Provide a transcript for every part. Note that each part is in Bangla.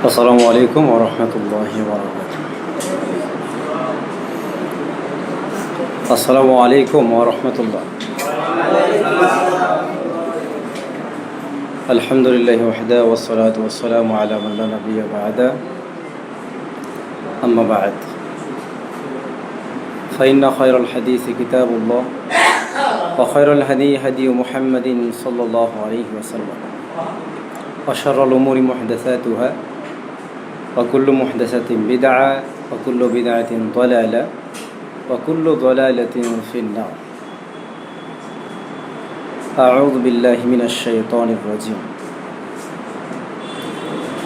আসসালামু আলাইকুম ওয়া রাহমাতুল্লাহি ওয়া বারাকাতুহু। আসসালামু আলাইকুম ওয়া রাহমাতুল্লাহ। আলহামদুলিল্লাহি ওয়াহদা ওয়াস সালাতু ওয়াস সালামু আলা মান লা নাবিয়্যা বা'দা। আম্মা বা'দ। ফাইন্না খায়রাল হাদিসি কিতাবুল্লাহ ওয়া খায়রাল হাদী হাদী মুহাম্মাদিন সাল্লাল্লাহু আলাইহি ওয়াসাল্লাম। ওয়া শাররাল উমুরি মুহদাসাতুহা وكل محدثة بدعة وكل بدعة ضلالة وكل ضلالة في النار. أعوذ بالله من الشيطان الرجيم.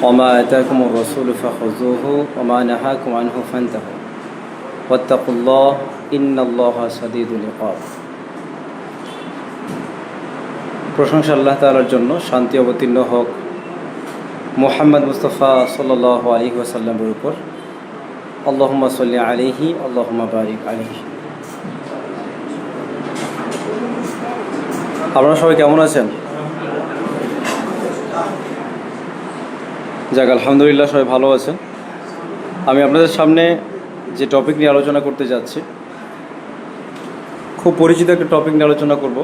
وما آتاكم الرسول فخذوه وما نهاكم عنه فانتهوا واتقوا الله إن الله شديد العقاب. প্রশংসা আল্লাহ তাআলার জন্য, শান্তি অবতীর্ণ হোক মুহাম্মদ মুস্তাফা সাল্লাল্লাহু আলাইহি ওয়াসাল্লামের উপর। আল্লাহুম্মা সাল্লি আলাইহি আল্লাহুম্মা বারিক আলাইহি। আপনারা সবাই কেমন আছেন? যাক, আলহামদুলিল্লাহ সবাই ভালো আছেন। আমি আপনাদের সামনে যে টপিক নিয়ে আলোচনা করতে যাচ্ছি, খুব পরিচিত একটা টপিক নিয়ে আলোচনা করব।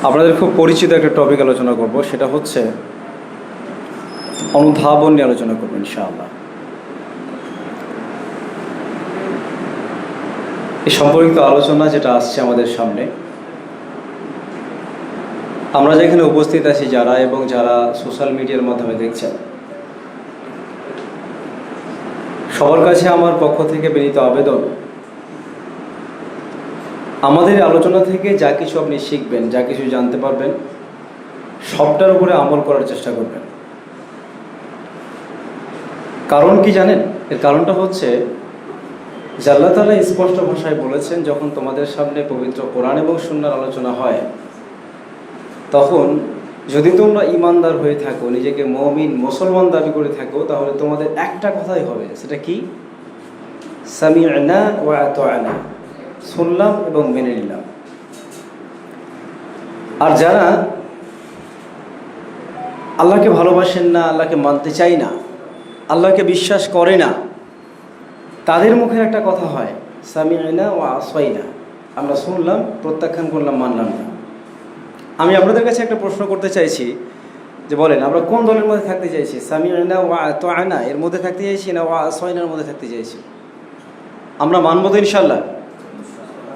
আপনাদের খুব পরিচিত একটা টপিক আলোচনা করব, সেটা হচ্ছে অনুধাবন নিয়ে আলোচনা করব ইনশাআল্লাহ। এই সম্পর্কিত আলোচনা যেটা আসছে আমাদের সামনে, আমরা যেখানে উপস্থিত আছি যারা, এবং যারা সোশ্যাল মিডিয়ার মাধ্যমে দেখছেন, সবার কাছে আমার পক্ষ থেকে বিনীত আবেদন, আমাদের আলোচনা থেকে যা কিছু আপনি শিখবেন, যা কিছু জানতে পারবেন, সবটার উপরে আমল করার চেষ্টা করবেন। কারণ কি জানেন? এর কারণটা হচ্ছে যে আল্লাহ তাআলা স্পষ্ট ভাষায় বলেছেন, যখন তোমাদের সামনে পবিত্র কোরআন এবং সুন্নাহর আলোচনা হয়, তখন যদি তোমরা ঈমানদার হয়ে থাকো, নিজেকে মুমিন মুসলমান দাবি করে থাকো, তাহলে তোমাদের একটা কথাই হবে, সেটা কি? সামি'না ওয়া আতা'না, শুনলাম এবং মেনে নিলাম। আর যারা আল্লাহকে ভালোবাসেন না, আল্লাহকে মানতে চাই না, আল্লাহকে বিশ্বাস করে না, তাদের মুখে একটা কথা হয়, সামি'না ওয়া আসাইনা, আমরা শুনলাম, প্রত্যাখ্যান করলাম, মানলাম না। আমি আপনাদের কাছে একটা প্রশ্ন করতে চাইছি, যে বলেন, আমরা কোন দলের মধ্যে থাকতে চাইছি? সামি'না ওয়া আতা'না এর মধ্যে থাকতে চাইছি, না ওয়া আসাইনার মধ্যে থাকতে চাইছি? আমরা মানব তো ইনশাআল্লাহ?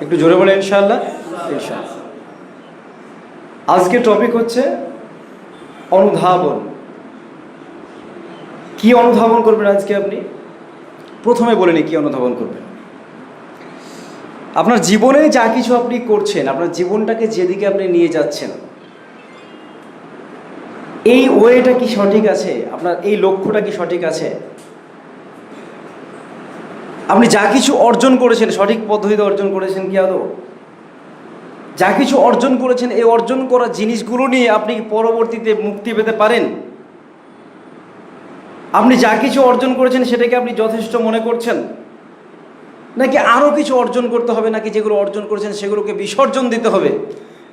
একটু জোরে বলে ইনশাআল্লাহ। ইনশাআল্লাহ। আজকে টপিক হচ্ছে অনুধাবন। কি অনুধাবন করবেন আজকে আপনি? প্রথমে বলে নি কি অনুধাবন করবেন। আপনার জীবনে যা কিছু আপনি করছেন, আপনার জীবনটাকে যেদিকে আপনি নিয়ে যাচ্ছেন, এই ওয়েটা কি সঠিক আছে? আপনার এই লক্ষ্যটা কি সঠিক আছে? আপনি যা কিছু অর্জন করেছেন, সঠিক পদ্ধতিতে অর্জন করেছেন কি আদৌ? যা কিছু অর্জন করেছেন, এই অর্জন করা জিনিসগুলো নিয়ে আপনি পরবর্তীতে মুক্তি পেতে পারেন? আপনি যা কিছু অর্জন করেছেন সেটাকে আপনি যথেষ্ট মনে করছেন, নাকি আরও কিছু অর্জন করতে হবে, নাকি যেগুলো অর্জন করেছেন সেগুলোকে বিসর্জন দিতে হবে?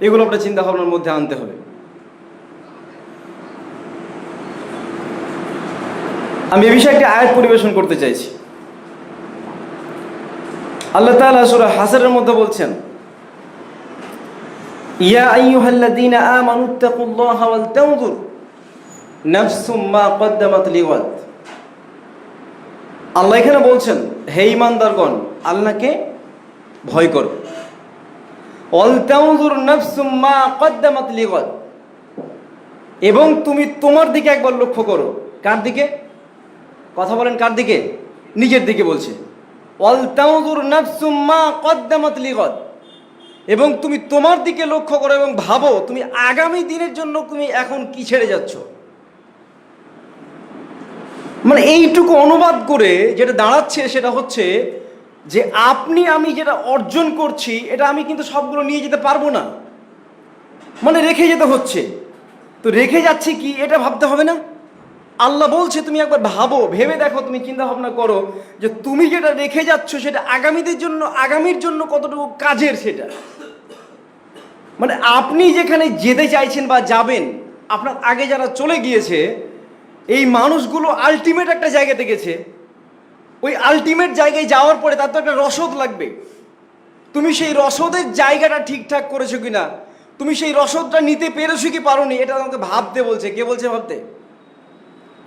এগুলো আপনার চিন্তা ভাবনার মধ্যে আনতে হবে। আমি এ বিষয়ে একটা আয়াত পরিবেশন করতে চাইছি। আল্লাহ তাআলা সূরা হাসরের মধ্যে বলছেন, ইয়া আইয়ুহাল্লাযীনা আমানুত্তাকুল্লাহা ওয়াল তানজুর নাফসুম মা কদ্দামাত লিগাদ। আল্লাহ এখানে বলছেন, হে ঈমানদারগণ, আল্লাহকে ভয় করো। ওয়াল তানজুর নাফসুম মা কদ্দামাত লিগাদ, এবং তুমি তোমার দিকে একবার লক্ষ্য করো। কার দিকে? কথা বলেন, কার দিকে? নিজের দিকে বলছে। ওয়াল তানজুর নাফসুম মা কদ্দামাত লিগাদ, এবং তুমি তোমার দিকে লক্ষ্য করো এবং ভাবো তুমি আগামী দিনের জন্য তুমি এখন কি ছেড়ে যাচ্ছ। মানে এইটুকু অনুবাদ করে যেটা দাঁড়াচ্ছে সেটা হচ্ছে যে আমি যেটা অর্জন করছি, এটা আমি কিন্তু সবগুলো নিয়ে যেতে পারবো না, মানে রেখে যেতে হচ্ছে। তো রেখে যাচ্ছি কি, এটা ভাবতে হবে না? আল্লাহ বলছে তুমি একবার ভাবো, ভেবে দেখো, তুমি চিন্তা ভাবনা করো যে তুমি যেটা রেখে যাচ্ছ সেটা আগামীর জন্য কতটুকু কাজের সেটা। মানে আপনি যেখানে যেতে চাইছেন বা যাবেন, আপনার আগে যারা চলে গিয়েছে এই মানুষগুলো আলটিমেট একটা জায়গাতে গেছে। ওই আলটিমেট জায়গায় যাওয়ার পরে তার তো একটা রসদ লাগবে। তুমি সেই রসদের জায়গাটা ঠিকঠাক করেছো কিনা, তুমি সেই রসদটা নিতে পেরেছো কি পারোনি, এটা আমাকে ভাবতে বলছে। কে বলছে ভাবতে?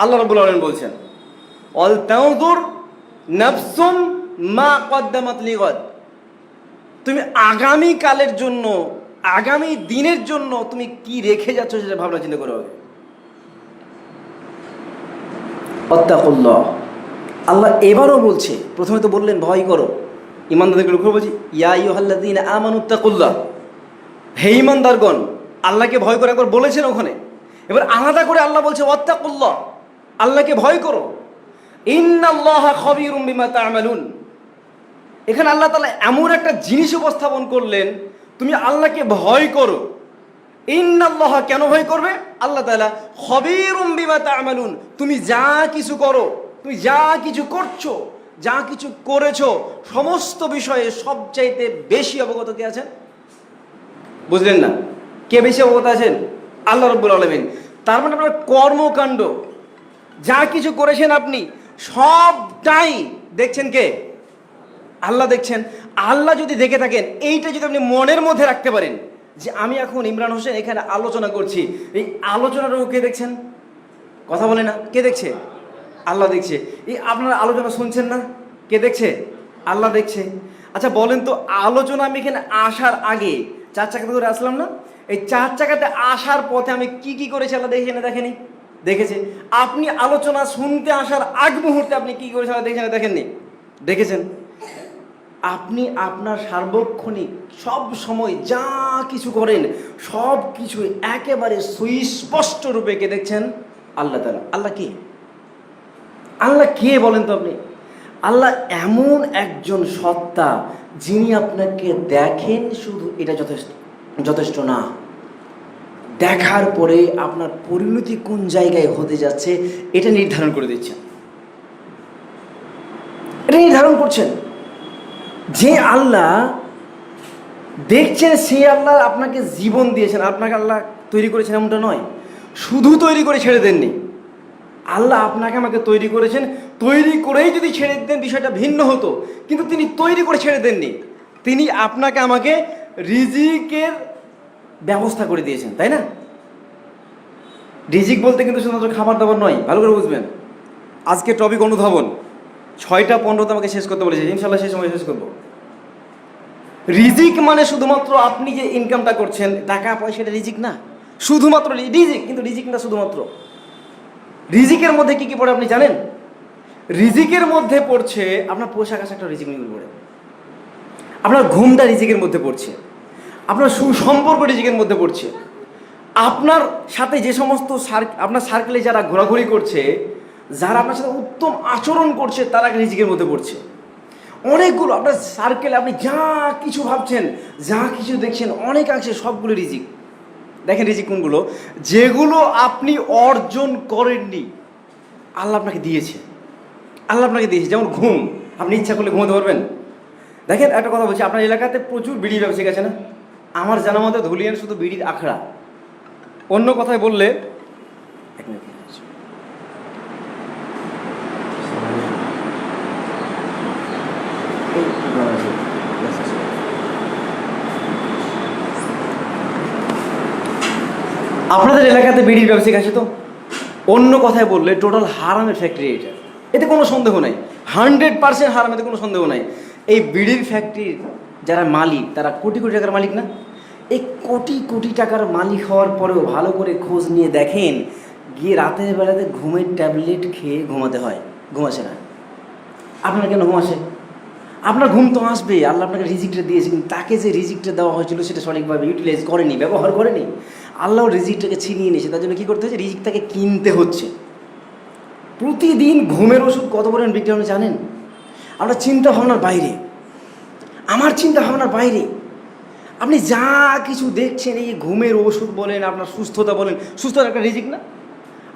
আল্লাহ রাব্বুল আলামিন বলছেন, অল তানজুর নাফসুম মা কদ্দামাত লিগাদ। তুমি আগামী কালের জন্য, আগামী দিনের জন্য তুমি কি রেখে যাচ্ছ সেটা ভাবনা চিন্তা করে হবে। ওয়াত্তাকুল্লাহ। আল্লাহ এবারও বলছে, প্রথমে তো বললেন ভয় করো, ইমানদারদেরকে লক্ষ্য বলছি, ইয়া আইয়ুহাল্লাযীনা আমানুত্তাকুল্লাহ, হে ইমানদারগণ আল্লাহকে ভয় করে, একবার বলেছেন ওখানে। এবার আলাদা করে আল্লাহ বলছে ওয়াত্তাকুল্লাহ, আল্লাহকে ভয় করো। ইন্নাল্লাহা খাবীরুম বিমা তা'মালুন। এখানে আল্লাহ তাআলা এমন একটা জিনিস উপস্থাপন করলেন, তুমি আল্লাহকে ভয় করো। ইন্নাল্লাহা, কেন ভয় করবে? আল্লাহ তাআলা খাবীরুম বিমা তা'মালুন, তুমি যা কিছু করো, তুমি যা কিছু করছো, যা কিছু করেছো, সমস্ত বিষয়ে সবচাইতে বেশি অবগত কে আছেন? বুঝলেন না? কে বেশি অবগত আছেন? আল্লাহ রাব্বুল আলামিন। তার মানে আপনার কর্মকাণ্ড যা কিছু করেছেন আপনি সবটাই দেখছেন কে? আল্লাহ দেখছেন। আল্লাহ যদি দেখে থাকেন, এইটা যদি আপনি মনের মধ্যে রাখতে পারেন যে আমি এখন ইমরান হোসেন এখানে আলোচনা করছি, এই আলোচনাটাও কে দেখছেন? কথা বলে না, কে দেখছে? আল্লাহ দেখছে। এই আপনারা আলোচনা শুনছেন না, কে দেখছে? আল্লাহ দেখছে। আচ্ছা বলেন তো, আলোচনা আমি এখানে আসার আগে 4 চাকাতে করে আসলাম না, এই 4 চাকাতে আসার পথে আমি কি কি করেছি আল্লাহ দেখেছে না দেখেনি? দেখেছে। আপনি আলোচনা শুনতে আসার আগ মুহূর্তে আপনি কি করেছেন আল্লাহ দেখেছেন না দেখেননি? দেখেছেন। আপনি আপনার সার্বক্ষণিক সব সময় যা কিছু করেন সব কিছু একেবারে সুস্পষ্ট রূপে কে দেখছেন? আল্লাহ তাআলা। আল্লাহ কে? আল্লাহ কে বলেন তো আপনি? আল্লাহ এমন একজন সত্তা যিনি আপনাকে দেখেন, শুধু এটা যথেষ্ট না, দেখার পরে আপনার পরিণতি কোন জায়গায় হতে যাচ্ছে এটা নির্ধারণ করে দিচ্ছেন। এটা নির্ধারণ করছেন। যে আল্লাহ দেখছেন সেই আল্লাহ আপনাকে জীবন দিয়েছেন, আপনাকে আল্লাহ তৈরি করেছেন এমনটা নয়। শুধু তৈরি করে ছেড়ে দেননি, আল্লাহ আপনাকে আমাকে তৈরি করেছেন, তৈরি করেই যদি ছেড়ে দিতেন বিষয়টা ভিন্ন হতো, কিন্তু তিনি তৈরি করে ছেড়ে দেননি। তিনি আপনাকে আমাকে রিজিকের ব্যবস্থা করে দিয়েছেন, তাই না? রিজিক বলতে কিন্তু শুধুমাত্র খাবার দাবার নয়, ভালো করে বুঝবেন। আজকে টপিক অনুধাবন 6:15 আমাকে শেষ করতে বলেছে, ইনশাল্লাহ সেই সময় শেষ করবো। রিজিক মানে শুধুমাত্র আপনি যে ইনকামটা করছেন, টাকা পয়সা, এটা রিজিক না, শুধুমাত্র রিজিক। কিন্তু রিজিক না শুধুমাত্র, রিজিকের মধ্যে কি কি পড়ে আপনি জানেন? রিজিকের মধ্যে পড়ছে আপনার পোশাক আশাকটা রিজিকের মধ্যে পড়ে, আপনার ঘুমটা রিজিকের মধ্যে পড়ছে, আপনার সুসম্পর্ক রিজিকের মধ্যে পড়ছে, আপনার সাথে যে সমস্ত আপনার সার্কেলে যারা ঘোরাঘুরি করছে, যারা আপনার সাথে উত্তম আচরণ করছে, তারা রিজিকের মধ্যে পড়ছে। অনেকগুলো আপনার সার্কেলে আপনি যা কিছু ভাবছেন, যা কিছু দেখছেন, অনেকাংশে সবগুলো রিজিক। দেখেন রিজিক কোনগুলো? যেগুলো আপনি অর্জন করেননি, আল্লাহ আপনাকে দিয়েছে। আল্লাহ আপনাকে দিয়েছে, যেমন ঘুম। আপনি ইচ্ছা করলে ঘুমাতে পারবেন। দেখেন একটা কথা বলছি, আপনার এলাকাতে প্রচুর বিড়ি ব্যবসায়িক আছে না? আমার জানা মতে ধুলিয়ান শুধু বিড়ির আখড়া। অন্য কথায় বললে, এক মিনিট, আপনাদের এলাকাতে বিড়ির ব্যবসায়িক আছে তো? অন্য কথায় বললে টোটাল হারামের ফ্যাক্টরি এটা, এতে কোনো সন্দেহ নাই। 100% হারাম, এতে কোনো সন্দেহ নাই। এই বিড়ির ফ্যাক্টরির যারা মালিক, তারা কোটি কোটি টাকার মালিক না? এই কোটি কোটি টাকার মালিক হওয়ার পরেও ভালো করে খোঁজ নিয়ে দেখেন, গিয়ে রাতের বেলাতে ঘুমের ট্যাবলেট খেয়ে ঘুমাতে হয়, ঘুম আসে না। আপনার কেন ঘুম আসে? আপনার ঘুম তো আসবে, আল্লাহ আপনাকে রিজিকটা দিয়েছে, কিন্তু তাকে যে রিজিকটা দেওয়া হয়েছিল সেটা সঠিকভাবে ইউটিলাইজ করেনি, ব্যবহার করেনি। আল্লাহ রিজিকটাকে ছিনিয়ে নিয়েছে, তার জন্য কী করতে হচ্ছে? রিজিকটাকে কিনতে হচ্ছে। প্রতিদিন ঘুমের ওষুধ কত পরিমাণ বিক্রি আপনি জানেন? আপনার চিন্তা ভাবনার বাইরে, আমার চিন্তা ভাবনার বাইরে। আপনি যা কিছু দেখছেন, এই ঘুমের ওষুধ বলেন, আপনার সুস্থতা বলেন, সুস্থতা একটা রিজিক না?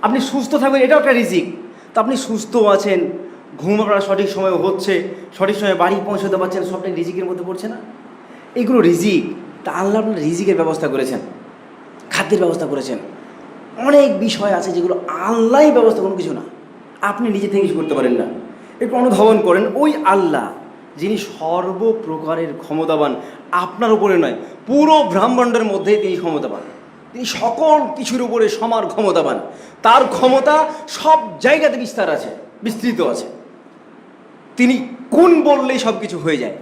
আপনি সুস্থ থাকবেন, এটাও একটা রিজিক। তো আপনি সুস্থ আছেন, ঘুম আপনার সঠিক সময় হচ্ছে, সঠিক সময়ে বাড়ি পৌঁছতে পারছেন, সবটাই রিজিকের মধ্যে পড়ছে না? এগুলো রিজিক। তা আল্লাহ আপনার রিজিকের ব্যবস্থা করেছেন, খাদ্যের ব্যবস্থা করেছেন। অনেক বিষয় আছে যেগুলো আল্লাহই ব্যবস্থা, কোনো কিছু না, আপনি নিজে থেকে কিছু করতে পারেন না। একটু অনুধাবন করেন, ওই আল্লাহ যিনি সর্বপ্রকারের ক্ষমতাবান, আপনার উপরে নয়, পুরো ব্রহ্মাণ্ডের মধ্যেই তিনি ক্ষমতাবান। তিনি সকল কিছুর উপরে সমান ক্ষমতাবান। তার ক্ষমতা সব জায়গাতে বিস্তার আছে, বিস্তৃত আছে। তিনি কোন বললেই সব কিছু হয়ে যায়।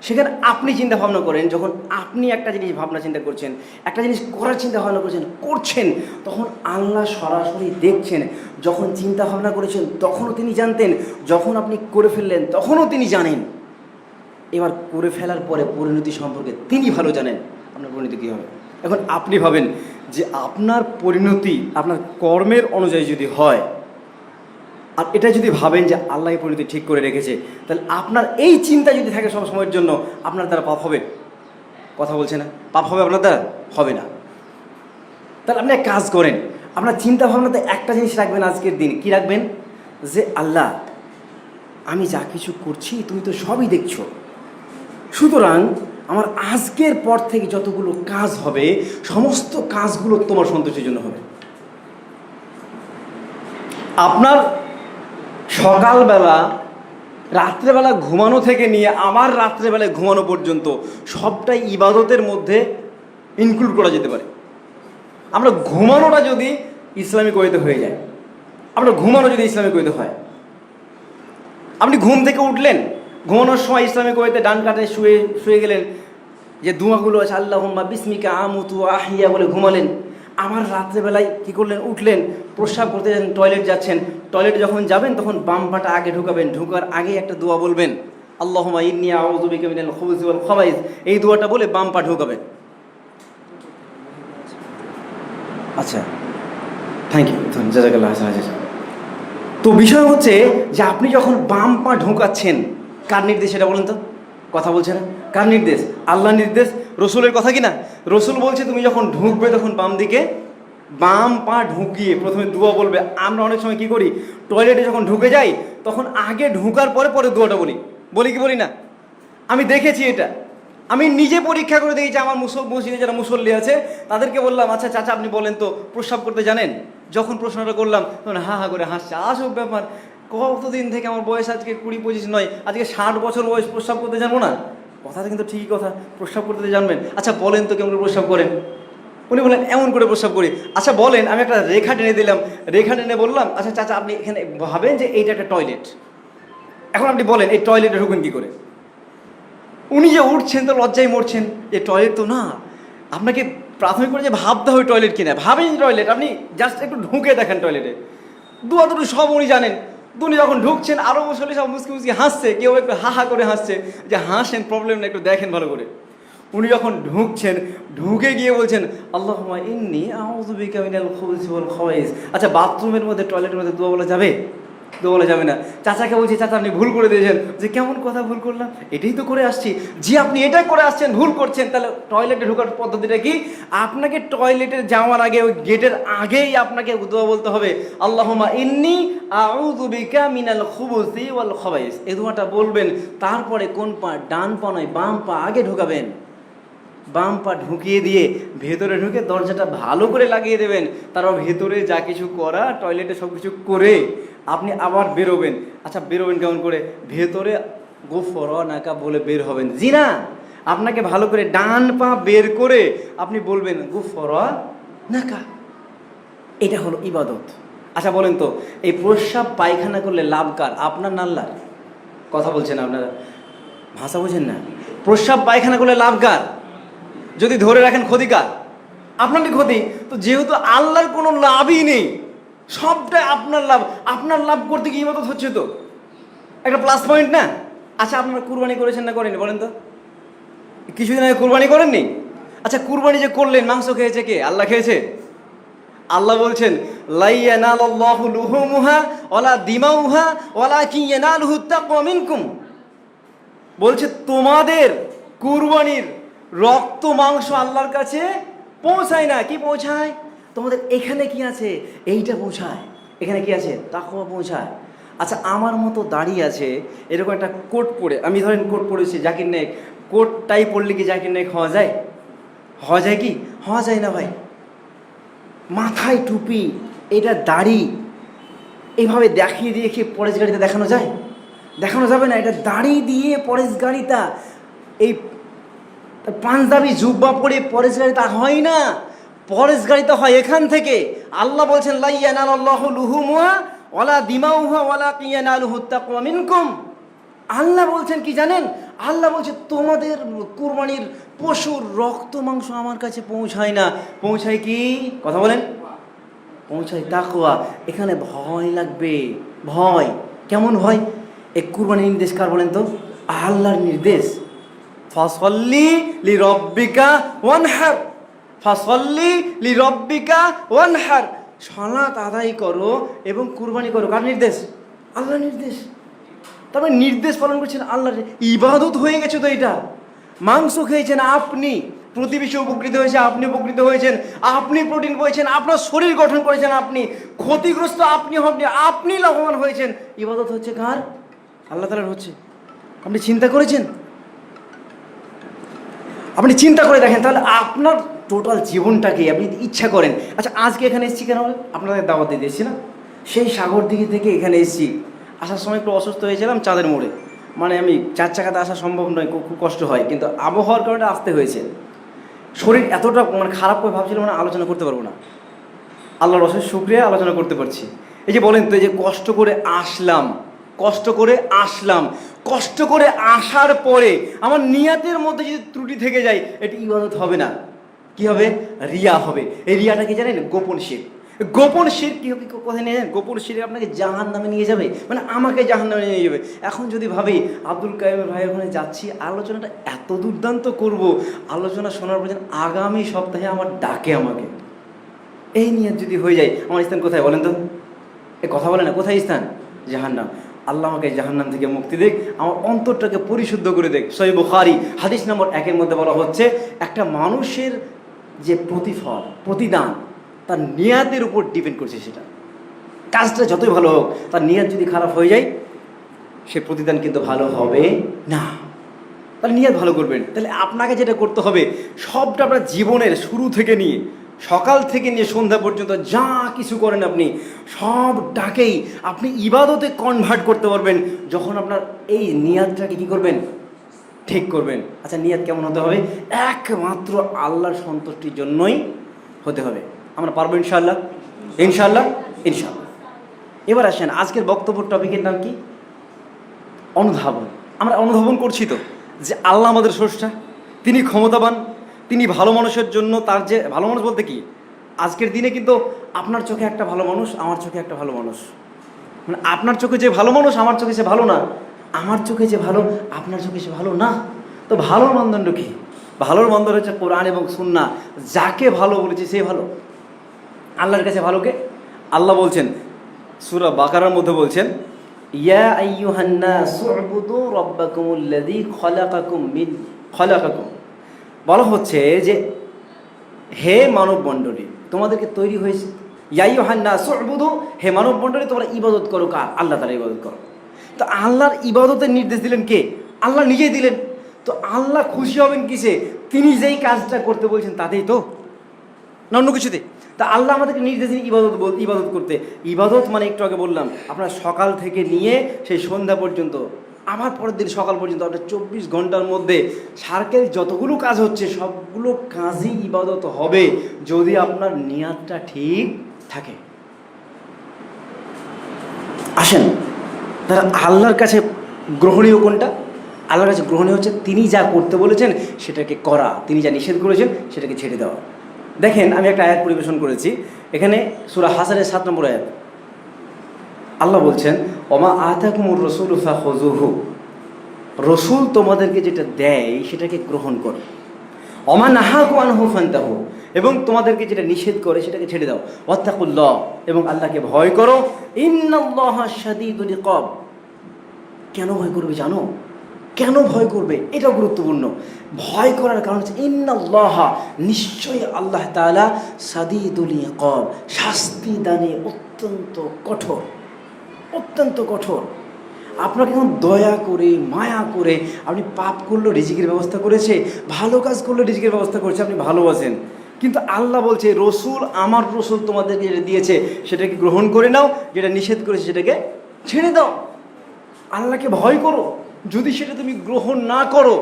সেখানে আপনি চিন্তা ভাবনা করেন, যখন আপনি একটা জিনিস ভাবনা চিন্তা করছেন, একটা জিনিস করার চিন্তা ভাবনা করছেন, তখন আল্লাহ সরাসরি দেখছেন। যখন চিন্তা ভাবনা করেছেন তখনও তিনি জানতেন, যখন আপনি করে ফেললেন তখনও তিনি জানেন। এবার করে ফেলার পরে পরিণতি সম্পর্কে তিনি ভালো জানেন, আপনার পরিণতি কী হবে। এখন আপনি ভাবেন যে আপনার পরিণতি আপনার কর্মের অনুযায়ী যদি হয়, আর এটা যদি ভাবেন যে আল্লাহ এই পরিণতি ঠিক করে রেখেছে, তাহলে আপনার এই চিন্তা যদি থাকে সব সময়ের জন্য, আপনার দ্বারা পাপ হবে? কথা বলছে না, পাপ হবে আপনার দ্বারা? হবে না। তাহলে আপনি এক কাজ করেন, আপনার চিন্তা ভাবনাতে একটা জিনিস রাখবেন আজকের দিন। কি রাখবেন? যে আল্লাহ, আমি যা কিছু করছি তুমি তো সবই দেখছো, সুতরাং আমার আজকের পর থেকে যতগুলো কাজ হবে সমস্ত কাজগুলো তোমার সন্তোষের জন্য হবে। আপনার সকালবেলা রাত্রেবেলা ঘুমানো থেকে নিয়ে আমার রাত্রেবেলায় ঘুমানো পর্যন্ত সবটাই ইবাদতের মধ্যে ইনক্লুড করা যেতে পারে। আমরা ঘুমানোটা যদি ইসলামিক ওয়েতে হয়ে যায়, আমরা ঘুমানো যদি ইসলামিক ওয়েতে হয়, আপনি ঘুম থেকে উঠলেন, ঘুমানোর সময় ইসলামিক ওয়েতে ডান কাটে শুয়ে গেলেন, যে দোয়াগুলো আছে আল্লাহুম্মা বিসমিকা আমুতু আহিয়া বলে ঘুমালেন। আমার রাত্রেবেলায় কী করলেন? উঠলেন, প্রস্রাব করতে যাচ্ছেন, টয়লেট যাচ্ছেন, টয়লেটে যখন যাবেন তখন বাম পাটা আগে ঢুকাবেন, ঢুকার আগে একটা দোয়া বলবেন, আল্লাহুম্মা ইন্নী আউযু বিকা মিনাল খুবুসি ওয়াল খাবাইস। এই দোয়াটা বলে বাম পা ঢুকাবেন। আচ্ছা, থ্যাংক ইউ, জাযাকাল্লাহ খাইরান। তো বিষয় হচ্ছে যে আপনি যখন বাম পা ঢোকাচ্ছেন, কার নির্দেশ এটা বলেন তো? কথা বলছে না, কার নির্দেশ? আল্লাহর নির্দেশ, রসুলের কথা কি না? রসুল বলছে তুমি যখন ঢুকবে তখন বাম দিকে বাম পা ঢুকিয়ে প্রথমে দোয়া বলবে। আমরা অনেক সময় কী করি, টয়লেটে যখন ঢুকে যাই তখন আগে ঢুকার পরে পরে দোয়াটা বলি কি বলি না? আমি দেখেছি এটা, আমি নিজে পরীক্ষা করে দেখেছি। আমার মসজিদে যারা মুসল্লি আছে তাদেরকে বললাম, আচ্ছা চাচা আপনি বলেন তো প্রস্রাব করতে জানেন? যখন প্রশ্নটা করলাম তখন হা হা করে হাসছে। আসব ব্যাপার, কতদিন থেকে, আমার বয়স আজকে 20-25 নয়, আজকে 60 বছর বয়স, প্রস্রাব করতে জানবো না? কথাটা কিন্তু ঠিকই কথা, প্রস্রাব করতে জানবেন। আচ্ছা বলেন তো কেমন করে প্রস্রাব করেন? উনি বলেন এমন করে প্রস্রাব করি। আচ্ছা বলেন, আমি একটা রেখা টেনে দিলাম, রেখা টেনে বললাম, আচ্ছা চাচা আপনি এখানে ভাবেন যে এইটা একটা টয়লেট, এখন আপনি বলেন এই টয়লেটে ঢুকেন কী করে? উনি যে উঠছেন তো লজ্জায় মরছেন, যে টয়লেট তো না। আপনাকে প্রাথমিক করে যে ভাবতে হবে টয়লেট কিনা, ভাবেন টয়লেট, আপনি জাস্ট একটু ঢুকে দেখেন টয়লেটে, দুয়া দুটো সব উনি জানেন। উনি যখন ঢুকছেন আরও মুসল্লি সব মুসকি মুসকি হাসছে, কেউ একটু হা হা করে হাসছে, যে হাসেন প্রবলেম না, একটু দেখেন ভালো করে। উনি যখন ঢুকছেন, ঢুকে গিয়ে বলছেন আল্লাহুম্মা ইন্নী আউযু বিকা মিনাল খুবুসি ওয়াল খাবাইস। আচ্ছা বাথরুমের মধ্যে, টয়লেটের মধ্যে দোয়া বলা যাবে? দোয়া বলা যাবে না। চাচাকে বলছি, চাচা আপনি ভুল করে দিয়েছেন। যে কেমন কথা ভুল করলাম? এটাই তো করে আসছি। জি আপনি এটা করে আসছেন, ভুল করছেন। তাহলে টয়লেটে ঢোকার পদ্ধতিটা কি? আপনাকে টয়লেটে যাওয়ার আগে, ওই গেটের আগেই আপনাকে দোয়া বলতে হবে, আল্লাহুম্মা ইন্নী আউযু বিকা মিনাল খুবুসি ওয়াল খাবাইস। এই দোয়াটা বলবেন, তারপরে কোন পা? ডান পা নয়, বাম পা আগে ঢোকাবেন। বাম পা ঢুকিয়ে দিয়ে ভেতরে ঢুকে দরজাটা ভালো করে লাগিয়ে দেবেন। তারপর ভেতরে যা কিছু করা, টয়লেটে সব কিছু করে আপনি আবার বেরোবেন। আচ্ছা বেরোবেন কেমন করে? ভেতরে গুফরানাকা বলে বের হবেন। জি না, আপনাকে ভালো করে ডান পা বের করে আপনি বলবেন গুফরানাকা। এটা হলো ইবাদত। আচ্ছা বলেন তো, এই প্রস্রাব পায়খানা করলে লাভ কার? আপনার না আল্লাহর? কথা বলছেন আপনারা, ভাষা বোঝেন না। প্রস্রাব পায়খানা করলে লাভ কার? যদি ধরে রাখেন ক্ষতি কার? আপনারই ক্ষতি। তো যেহেতু আল্লাহর কোনো লাভই নেই, সবটাই আপনার লাভ, আপনার লাভ করতে গিয়ে ইবাদত হচ্ছে, তো একটা প্লাস পয়েন্ট না? আচ্ছা আপনারা কুরবানি করেছেন না করেননি বলেন তো? কিছুদিন আগে কুরবানি করেননি? আচ্ছা কুরবানি যে করলেন, মাংস খেয়েছে কে? আল্লাহ খেয়েছে? আল্লাহ বলছেন লা ইয়ানালুল্লাহু লুহুমুহা ওয়ালা দিমাউহা ওয়ালাকিন ইয়ানালুহুত তাকওয়া মিনকুম। বলছে তোমাদের কুরবানির রক্ত মাংস আল্লাহর কাছে পৌঁছায় না। কি পৌঁছায়? তোমাদের এখানে কি আছে এইটা পৌঁছায়, এখানে কি আছে তাকওয়া পৌঁছায়। আচ্ছা আমার মতো দাঁড়িয়ে আছে এরকম একটা কোট পরে, আমি ধরেন কোট পরেছি জাকির নায়েক, কোটটাই পরলে কি জাকির নায়েক হওয়া যায়? হওয়া যায় কি? হওয়া যায় না ভাই। মাথায় টুপি, এটা দাড়ি, এইভাবে দেখিয়ে দিয়ে কি পরেশগাড়িতে দেখানো যায়? দেখানো যাবে না। এটা দাড়ি দিয়ে পরেশগাড়িতা, এই পাঞ্জাবি জুব্বা পরে পরেশগাড়িতা হয় না। পরেশগাড়িতা হয় এখান থেকে। আল্লাহ বলছেন লা ইয়ানালাল্লাহু লুহুমুহা ওয়ালা দিমাউহা ওয়ালাকিন ইয়ানালুহুত তাকওয়া মিনকুম। আল্লাহ বলছেন কি জানেন? আল্লাহ বলছে তোমাদের কুরবানির পশুর রক্ত মাংস আমার কাছে পৌঁছায় না, পৌঁছায় কি? কথা বলেন। পৌঁছায় তাকওয়া। এখানে ভয় লাগবে। ভয় কেমন ভয়? এই কুরবানির নির্দেশ কার বলেন তো? আল্লাহর নির্দেশ। ফাসল্লি লিরব্বিকা ওয়ানহার, ফাসল্লি লিরব্বিকা ওয়ানহার, সালাত আদায় করো এবং কুরবানি করো। কার নির্দেশ? আল্লাহর নির্দেশ। তারপরে নির্দেশ পালন করছেন আল্লাহর, ইবাদত হয়ে গেছে তো এটা। মাংস খেয়েছেন আপনি, প্রতিবেশী উপকৃত হয়েছে, আপনি উপকৃত হয়েছেন, আপনি প্রোটিন পেয়েছেন, আপনার শরীর গঠন করেছেন আপনি, ক্ষতিগ্রস্ত আপনি হবেন, আপনি লাভবান হয়েছেন। ইবাদত হচ্ছে কার? আল্লাহ তাআলার হচ্ছে। আপনি চিন্তা করেছেন? আপনি চিন্তা করে দেখেন তাহলে আপনার টোটাল জীবনটাকে আপনি ইচ্ছা করেন। আচ্ছা আজকে এখানে এসেছি কেন? আপনাদের দাওয়াত দিয়ে দিয়েছি না? সেই সাগর দিকে থেকে এখানে এসেছি। আসার সময় একটু অসুস্থ হয়েছিলাম চাঁদের মোড়ে, মানে আমি 4 চাকাতে আসা সম্ভব নয়, খুব কষ্ট হয়, কিন্তু আবহাওয়ার কারণে আসতে হয়েছে। শরীর এতটা মানে খারাপ করে ভাবছিলাম মানে আলোচনা করতে পারবো না। আল্লাহর অশেষ শুকরিয়া আলোচনা করতে পারছি। এই যে বলেন তো, এই যে কষ্ট করে আসলাম, কষ্ট করে আসলাম, কষ্ট করে আসার পরে আমার নিয়াতের মধ্যে যদি ত্রুটি থেকে যায়, এটি ইবাদত হবে না। কি হবে? রিয়া হবে। এই রিয়াটা কি জানেন? গোপন শিরক। গোপন শিরক কি কোথায় নিয়ে যান? গোপন শিরক আপনাকে জাহান্নামে নিয়ে যাবে, মানে আমাকে জাহান্নামে নিয়ে যাবে। এখন যদি ভাবি আব্দুল কাইম ভাইয়ের ওখানে যাচ্ছি, আলোচনাটা এত দুর্দান্ত করব, আলোচনা শোনার পর আগামী সপ্তাহে আমার ডাকে আমাকে, এই নিয়ে যদি হয়ে যায়, আমার স্থান কোথায় বলেন তো? এ কথা বলে না, কোথায় স্থান? জাহান্নাম। আল্লাহ আমাকে জাহান্নাম থেকে মুক্তি দেখ, আমার অন্তরটাকে পরিশুদ্ধ করে দেখ। সহিহ বুখারী হাদিস নম্বর 1-এর মধ্যে বলা হচ্ছে, একটা মানুষের যে প্রতিফল, প্রতিদান তার নিয়াতের উপর ডিপেন্ড করছে। সেটা কাজটা যতই ভালো হোক, তার নিয়াত যদি খারাপ হয়ে যায়, সে প্রতিদান কিন্তু ভালো হবে না। তাহলে নিয়াত ভালো করবেন। তাহলে আপনাকে যেটা করতে হবে, সবটা আপনার জীবনের শুরু থেকে নিয়ে, সকাল থেকে নিয়ে সন্ধ্যা পর্যন্ত যা কিছু করেন আপনি, সবটাকেই আপনি ইবাদতে কনভার্ট করতে পারবেন যখন আপনার এই নিয়াতটাকে কী করবেন? ঠিক করবেন। আচ্ছা নিয়াত কেমন হতে হবে? একমাত্র আল্লাহর সন্তুষ্টির জন্যই হতে হবে। আমরা পারবো ইনশাআল্লাহ? ইনশাআল্লাহ, ইনশাআল্লাহ। এবার আসেন, আজকের বক্তব্য টপিকের নাম কি? অনুধাবন। আমরা অনুধাবন করছি তো যে আল্লাহ আমাদের স্রষ্টা, তিনি ক্ষমতাবান, তিনি ভালো মানুষের জন্য, তার যে ভালো মানুষ বলতে কি, আজকের দিনে কিন্তু আপনার চোখে একটা ভালো মানুষ, আমার চোখে একটা ভালো মানুষ, মানে আপনার চোখে যে ভালো মানুষ আমার চোখে সে ভালো না, আমার চোখে যে ভালো আপনার চোখে সে ভালো না। তো ভালোর মানদণ্ড কি? ভালোর মানদণ্ড হচ্ছে কোরআন এবং সুন্নাহ। যাকে ভালো বলেছে সে ভালো। আল্লাহর কাছে ভালোকে আল্লাহ বলছেন সূরা বাকারার মধ্যে বলছেন, ইয়া আইয়ুহান নাসু উবুদু রাব্বাকুমুল্লাযী খালাকাকুম। বলা হচ্ছে যে হে মানব মণ্ডলী, তোমাদেরকে তৈরি হয়েছে। ইয়া আইয়ুহান নাসু উবুদু, হে মানব মণ্ডলী তোমরা ইবাদত করো কার? আল্লাহ তাআলার ইবাদত করো। তো আল্লাহর ইবাদতের নির্দেশ দিলেন কে? আল্লাহ নিজেই দিলেন। তো আল্লাহ খুশি হবেন কিসে? তিনি যেই কাজটা করতে বলছেন তাতেই তো, না অন্য কিছুতে? তা আল্লাহ আমাদেরকে নির্দেশ দিন ইবাদত করতে। ইবাদত মানে একটু আগে বললাম, আপনার সকাল থেকে নিয়ে সেই সন্ধ্যা পর্যন্ত, আবার পরের দিন সকাল পর্যন্ত, আপনার 24 ঘন্টার মধ্যে সার্কেল যতগুলো কাজ হচ্ছে সবগুলো কাজই ইবাদত হবে যদি আপনার নিয়াতটা ঠিক থাকে। আসেন, তারা আল্লাহর কাছে গ্রহণীয় কোনটা? আল্লাহর কাছে গ্রহণীয় হচ্ছে তিনি যা করতে বলেছেন সেটাকে করা, তিনি যা নিষেধ করেছেন সেটাকে ছেড়ে দেওয়া। দেখেন আমি একটা আয়াত পরিবেশন করেছি, এখানে সূরা হাসরের 7 নম্বর আয়াত। আল্লাহ বলছেন, ওমা আতাকুমুর রাসূলু ফাখুযুহু, রসুল তোমাদেরকে যেটা দেয় সেটাকে গ্রহণ করো। ওমা নাহাকুম আনহু ফান্তাহু, এবং তোমাদেরকে যেটা নিষেধ করে সেটাকে ছেড়ে দাও। ওয়াত্তাকুল্লাহ, এবং আল্লাহকে ভয় করো। ইন্নাল্লাহা শাদীদুল ইকাব, কেন ভয় করবে জানো? কেন ভয় করবে এটাও গুরুত্বপূর্ণ। ভয় করার কারণ হচ্ছে ইন্নাল্লাহ, নিশ্চয়ই আল্লাহ তাআলা সাদীদুল ইকাব, শাস্তি দানে অত্যন্ত কঠোর, অত্যন্ত কঠোর। আপনাকে এখন দয়া করে মায়া করে আপনি পাপ করলেও রিজিকের ব্যবস্থা করেছে, ভালো কাজ করলেও রিজিকের ব্যবস্থা করেছে, আপনি ভালোবাসেন। কিন্তু আল্লাহ বলছে রসুল, আমার রসুল তোমাদেরকে যেটা দিয়েছে সেটাকে গ্রহণ করে নাও, যেটা নিষেধ করেছে সেটাকে ছেড়ে দাও। আল্লাহকে ভয় করো, যদি সেটা তুমি গ্রহণ না করো,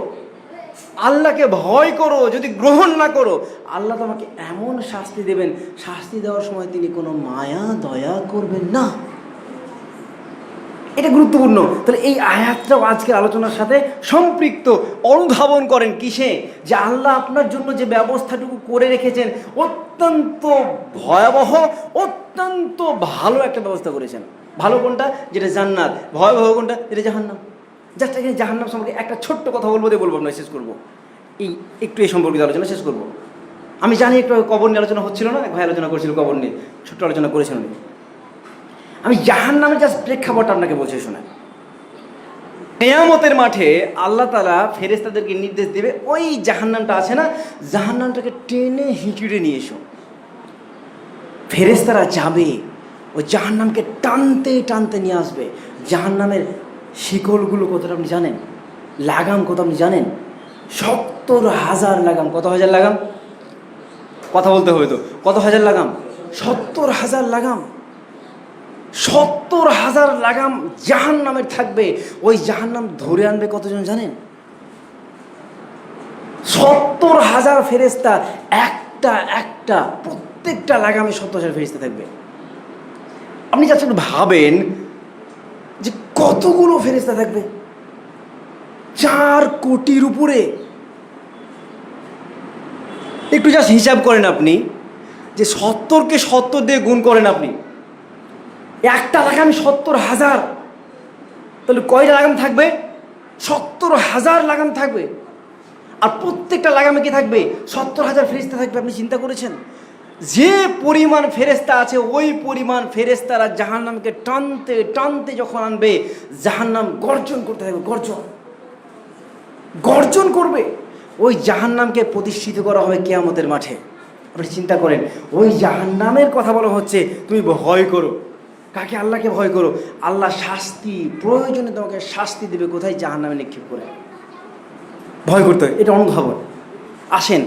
আল্লাহকে ভয় করো, যদি গ্রহণ না করো, আল্লাহ তোমাকে এমন শাস্তি দেবেন, শাস্তি দেওয়ার সময় তিনি কোনো মায়া দয়া করবেন না। এটা গুরুত্বপূর্ণ। তাহলে এই আয়াতটাও আজকের আলোচনার সাথে সম্পৃক্ত। অনুধাবন করেন কিসে? যে আল্লাহ আপনার জন্য যে ব্যবস্থাটুকু করে রেখেছেন অত্যন্ত ভয়াবহ, অত্যন্ত ভালো একটা ব্যবস্থা করেছেন। ভালো কোনটা? যেটা জান্নাত। ভয়াবহ কোনটা? যেটা জাহান্নাম। জাস্ট এখানে জাহান্নাম সম্পর্কে একটা ছোট্ট কথা বলবো, দিয়ে বলবো আমরা শেষ করবো। একটু এই সম্পর্কিত আলোচনা শেষ করবো। আমি জানি একটু কবর নিয়ে আলোচনা হচ্ছিল না, ভাই আলোচনা করছিল কবর নিয়ে, ছোট্ট আলোচনা করেছেন উনি। আমি জাহান্নামের জাস্ট প্রেক্ষাপট আপনাকে বলছি, শোনা। কিয়ামতের মাঠে আল্লাহ তাআলা ফেরেশতাদেরকে নির্দেশ দেবে, ওই জাহান্নামটা আছে না, জাহান্নামটাকে টেনে হিঁচড়ে নিয়ে এসো। ফেরেশতারা যাবে, ওই জাহান্নামকে টানতে টানতে নিয়ে আসবে। জাহান্নামের শিকলগুলো কতটা আপনি জানেন? লাগাম কত আপনি জানেন? 70,000 লাগাম। কত হাজার লাগাম? কথা বলতে হবে তো, কত হাজার লাগাম? 70,000 লাগাম। 70,000 লাগাম জাহান্নামের থাকবে। ওই জাহান্নাম ধরে আনবে কতজন জানেন? 70,000 ফেরেশতা, একটা একটা প্রত্যেকটা লাগামে 70,000 ফেরেশতা থাকবে। আপনি যাচ্ছ একটু ভাবেন যে কতগুলো ফেরেশতা থাকবে। 4 কোটির উপরে। একটু জাস্ট হিসাব করেন আপনি, যে 70কে 70 দিয়ে গুণ করেন আপনি, একটা লাগামে 70,000, তাহলে কয়টা লাগাম থাকবে? 70,000 লাগাম থাকবে। আর প্রত্যেকটা লাগামে কি থাকবে? 70,000 ফেরেশতা থাকবে। আপনি চিন্তা করেছেন যে পরিমাণ ফেরেশতা আছে, ওই পরিমাণ ফেরেশতারা জাহান্নামকে টানতে টানতে যখন আনবে, জাহান্নাম গর্জন করতে থাকবে, গর্জন গর্জন করবে। ওই জাহান্নামকে প্রতিষ্ঠিত করা হবে কিয়ামতের মাঠে। আপনি চিন্তা করেন, ওই জাহান্নামের কথা বলা হচ্ছে তুমি ভয় করো। কাকে? আল্লাহকে ভয় করো। আল্লাহ শাস্তি, প্রয়োজনে তোমাকে শাস্তি দেবে। কোথায়? জাহান্নামে নিক্ষেপ করে। ভয় করতে হয়, এটা অনুধাবন। আসেন,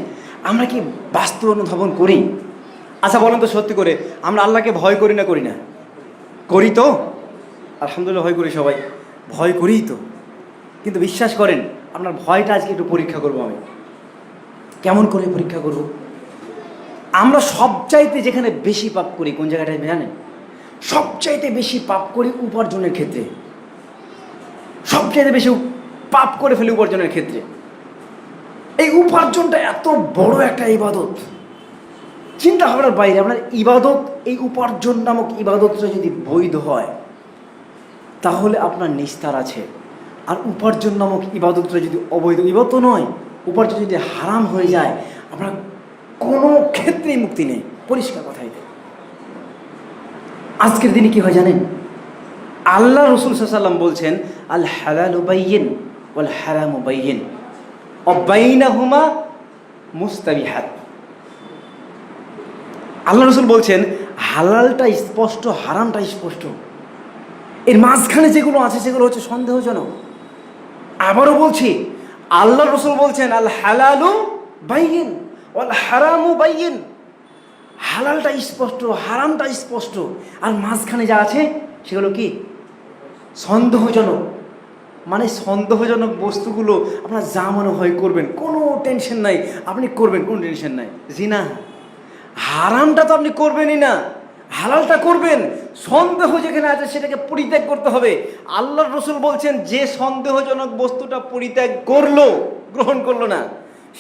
আমরা কি বাস্তব অনুধাবন করি? আচ্ছা বলেন তো সত্যি করে, আমরা আল্লাহকে ভয় করি না? করি না? করি তো, আলহামদুলিল্লাহ ভয় করি, সবাই ভয় করি তো। কিন্তু বিশ্বাস করেন, আপনার ভয়টা আজকে একটু পরীক্ষা করবো আমি। কেমন করে পরীক্ষা করব? আমরা সবচাইতে যেখানে বেশি পাপ করি, কোন জায়গাটায় জানেন? সবচাইতে বেশি পাপ করি উপার্জনের ক্ষেত্রে। সবচাইতে বেশি পাপ করে ফেলি উপার্জনের ক্ষেত্রে। এই উপার্জনটা এত বড় একটা ইবাদত, চিন্তা ভাবনার বাইরে। আপনার ইবাদত, এই উপার্জন নামক ইবাদতটা যদি বৈধ হয় তাহলে আপনার নিস্তার আছে। আর উপার্জন নামক ইবাদতটা যদি অবৈধ, ইবাদত নয়, উপার্জন যদি হারাম হয়ে যায়, আপনার কোনো ক্ষেত্রেই মুক্তি নেই। পরিষ্কার কথা এটা। আজকের দিনে কি হয় জানেন? আল্লাহ রাসূল সাল্লাল্লাহু আলাইহি ওয়াসাল্লাম বলছেন, আল হালালু বাইয়িন ওয়াল হারামু বাইয়িন ওয়া বাইনাহুমা মুস্তাবিহাত। আল্লাহ রাসূল বলছেন হালালটা স্পষ্ট, হারামটা স্পষ্ট, এর মাঝখানে যেগুলো আছে সেগুলো হচ্ছে সন্দেহজনক। আবারও বলছি, আল্লাহ রাসূল বলছেন আল হালালু বাইয়িন ওয়াল হারামু বাইয়িন। হালালটা স্পষ্ট, হারামটা স্পষ্ট, আর মাঝখানে যা আছে সেগুলো কি? সন্দেহজনক। মানে সন্দেহজনক বস্তুগুলো আপনার যা মনে হয় করবেন, কোনো টেনশন নাই, আপনি করবেন, কোনো টেনশন নাই। জিনা, হারামটা তো আপনি করবেনই না, হালালটা করবেন। সন্দেহ যেখানে আছে সেটাকে পরিত্যাগ করতে হবে। আল্লাহর রাসূল বলছেন যে সন্দেহজনক বস্তুটা পরিত্যাগ করলো, গ্রহণ করলো না,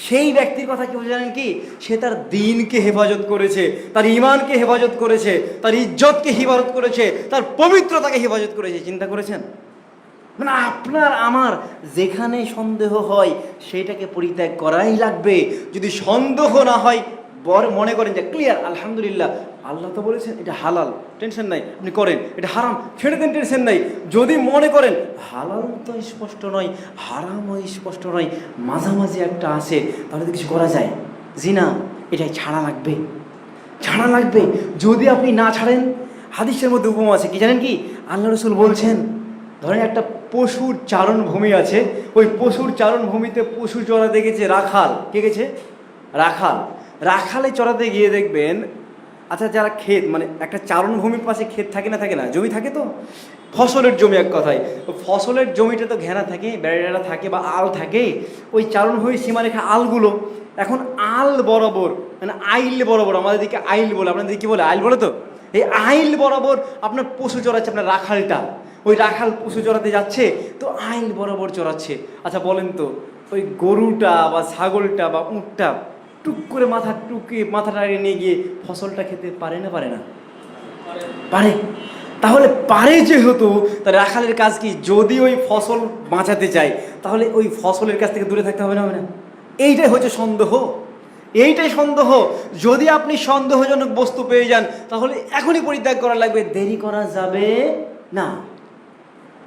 সেই ব্যক্তির কথা কি জানেন কি? সে তার দ্বীনকে হেফাজত করেছে, তার ঈমানকে হেফাজত করেছে, তার ইজ্জতকে হেফাজত করেছে, তার পবিত্রতাকে হেফাজত করেছে। চিন্তা করেছেন? মানে আপনার আমার যেখানে সন্দেহ হয় সেইটাকে পরিত্যাগ করাই লাগবে। যদি সন্দেহ না হয়, মনে করেন যে ক্লিয়ার, আলহামদুলিল্লাহ, আল্লাহ তো বলেছেন এটা হালাল, টেনশন নাই, আপনি করেন, এটা হারাম, ছেড়ে দেন, টেনশন নাই। যদি মনে করেন হালাল তো স্পষ্ট নয়, হারামও স্পষ্ট নয়, মাঝামাঝি একটা আছে, তাহলে তো কিছু করা যায়। জিনা এটাই ছাড়া লাগবে, ছাড়া লাগবে। যদি আপনি না ছাড়েন, হাদিসের মধ্যে উপমা আছে, কি জানেন কি? আল্লাহ রসুল বলছেন, ধরেন একটা পশুর চারণভূমি আছে, ওই পশুর চারণভূমিতে পশু চড়াতে গেছে রাখাল। কে গেছে? রাখাল। রাখালে চড়াতে গিয়ে দেখবেন, আচ্ছা যারা ক্ষেত, মানে একটা চারণভূমির পাশে ক্ষেত থাকে না, থাকে না, জমি থাকে, তো ফসলের জমি, এক কথায় ফসলের জমিটা তো ঘেরা থাকে, বেড়া থাকে বা আল থাকে, ওই চারণভূমির সীমারেখা আলগুলো, এখন আল বরাবর, মানে আইল বরাবর, আমাদের দিকে আইল বলে, আপনাদের দিকে কি বলে? আইল বলে। তো এই আইল বরাবর আপনার পশু চড়াচ্ছে, আপনার রাখালটা, ওই রাখাল পশু চড়াতে যাচ্ছে, তো আইল বরাবর চড়াচ্ছে। আচ্ছা বলেন তো, ওই গরুটা বা ছাগলটা বা উঁটটা টুক করে মাথাটা নিয়ে গিয়ে ফসলটা খেতে পারে না? পারে না? পারে। তাহলে পারে যেহেতু, তা রাখালের কাজ কি? যদি ওই ফসল বাঁচাতে চায়, তাহলে ওই ফসলের কাছ থেকে দূরে থাকতে হবে না? হবে না? এইটাই হচ্ছে সন্দেহ, এইটাই সন্দেহ। যদি আপনি সন্দেহজনক বস্তু পেয়ে যান, তাহলে এখনই পরিত্যাগ করা লাগবে, দেরি করা যাবে না।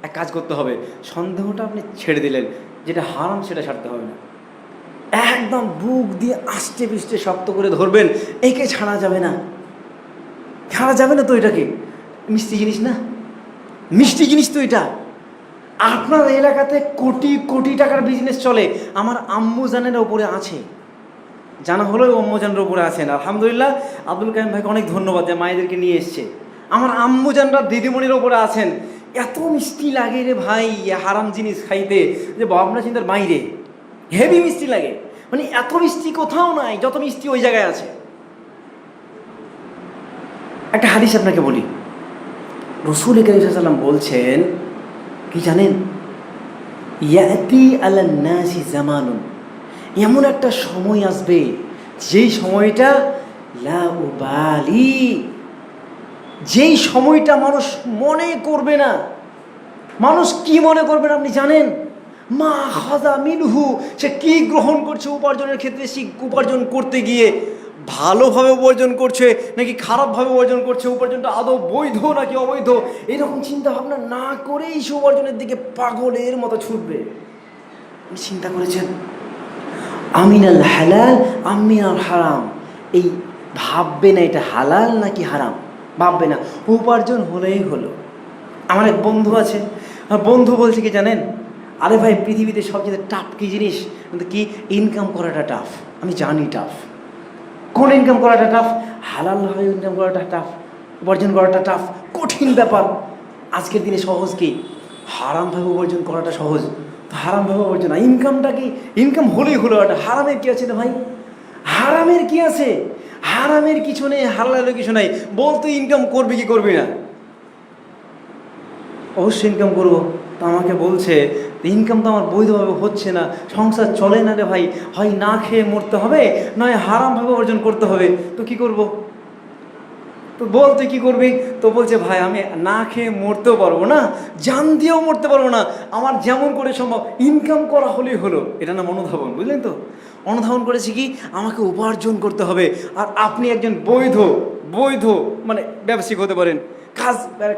এক কাজ করতে হবে, সন্দেহটা আপনি ছেড়ে দিলেন, যেটা হারাম সেটা ছাড়তে হবে না। একদম বুক দিয়ে আষ্টে পিষ্টে শক্ত করে ধরবেন, একে ছাড়া যাবে না, ছাড়া যাবে না। তো এটাকে মিষ্টি জিনিস না, মিষ্টি জিনিস তো এটা। আপনার এলাকাতে কোটি কোটি টাকার বিজনেস চলে, আমার আম্মুজানের ওপরে আছে, জানা হলো আম্মুজানের ওপরে আছেন। আলহামদুলিল্লাহ, আব্দুল কাইম ভাইকে অনেক ধন্যবাদ যে মায়েদেরকে নিয়ে এসছে। আমার আম্মুজানরা দিদিমণির ওপরে আছেন। এত মিষ্টি লাগে রে ভাই হারাম জিনিস খাইতে, যে ভাবনা চিন্তার বাইরে, হেভি মিষ্টি লাগে। মানে এত মিষ্টি কোথাও নাই যত মিষ্টি ওই জায়গায় আছে। একটা হাদিস আপনাকে বলি, রসুল করিম সাল্লাল্লাহু আলাইহি ওয়াসাল্লাম বলছেন, কি জানেন? ইয়াতি আলান নাসি জামানুন, এমন একটা সময় আসবে, যেই সময়টা লা উবালি, যেই সময়টা মানুষ মনে করবে না। মানুষ কি মনে করবেন আপনি জানেন? মা খাযা মিনহু, সে কি গ্রহণ করছে উপার্জনের ক্ষেত্রে, সে উপার্জন করতে গিয়ে ভালোভাবে উপার্জন করছে নাকি খারাপভাবে উপার্জন করছে, উপার্জনটা আদৌ বৈধ নাকি অবৈধ, এরকম চিন্তা ভাবনা না করেই সে উপার্জনের দিকে পাগলের মতো ছুটবে। চিন্তা করেছেন আমিনাল হালাল আমিনাল হারাম, এই ভাববে না এটা হালাল নাকি হারাম, ভাববে না, উপার্জন হলেই হলো। আমার এক বন্ধু আছে, আমার বন্ধু বলছে কি জানেন? আরে ভাই পৃথিবীতে সবচেয়ে টাফ কি জিনিস? কিন্তু কি? ইনকাম করাটা টাফ। আমি জানি টাফ। কোন ইনকাম করাটা টাফ? হালালভাবে ইনকাম করাটা টাফ, উপার্জন করাটা টাফ, কঠিন ব্যাপার। আজকের দিনে সহজ কি? হারামভাবে উপার্জন করাটা সহজ। তো হারামভাবে উপার্জন না, ইনকামটা কি? ইনকাম হলেই হলো। একটা হারামের কি আছে রে ভাই? হারামের কি আছে? হারামের কিছু নেই, হালালের কিছু নাই। বলতো ইনকাম করবি কি করবি না? অবশ্যই ইনকাম করবো। তো আমাকে বলছে ইনকাম তো আমার বৈধভাবে হচ্ছে না, সংসার চলে না রে ভাই, হয় না খেয়ে মরতে হবে, নয় হারামভাবে অর্জন করতে হবে। তো কি করব? তো বল তুই কী করবি? তো বলছে ভাই আমি না খেয়ে মরতেও পারবো না, জান দিয়েও মরতে পারবো না, আমার যেমন করে সম্ভব ইনকাম করা হলেই হলো। এটা না মনোধাবন, বুঝলেন তো? অনুধাবন করেছি কি আমাকে উপার্জন করতে হবে। আর আপনি একজন বৈধ বৈধ মানে ব্যবসায়িক হতে পারেন,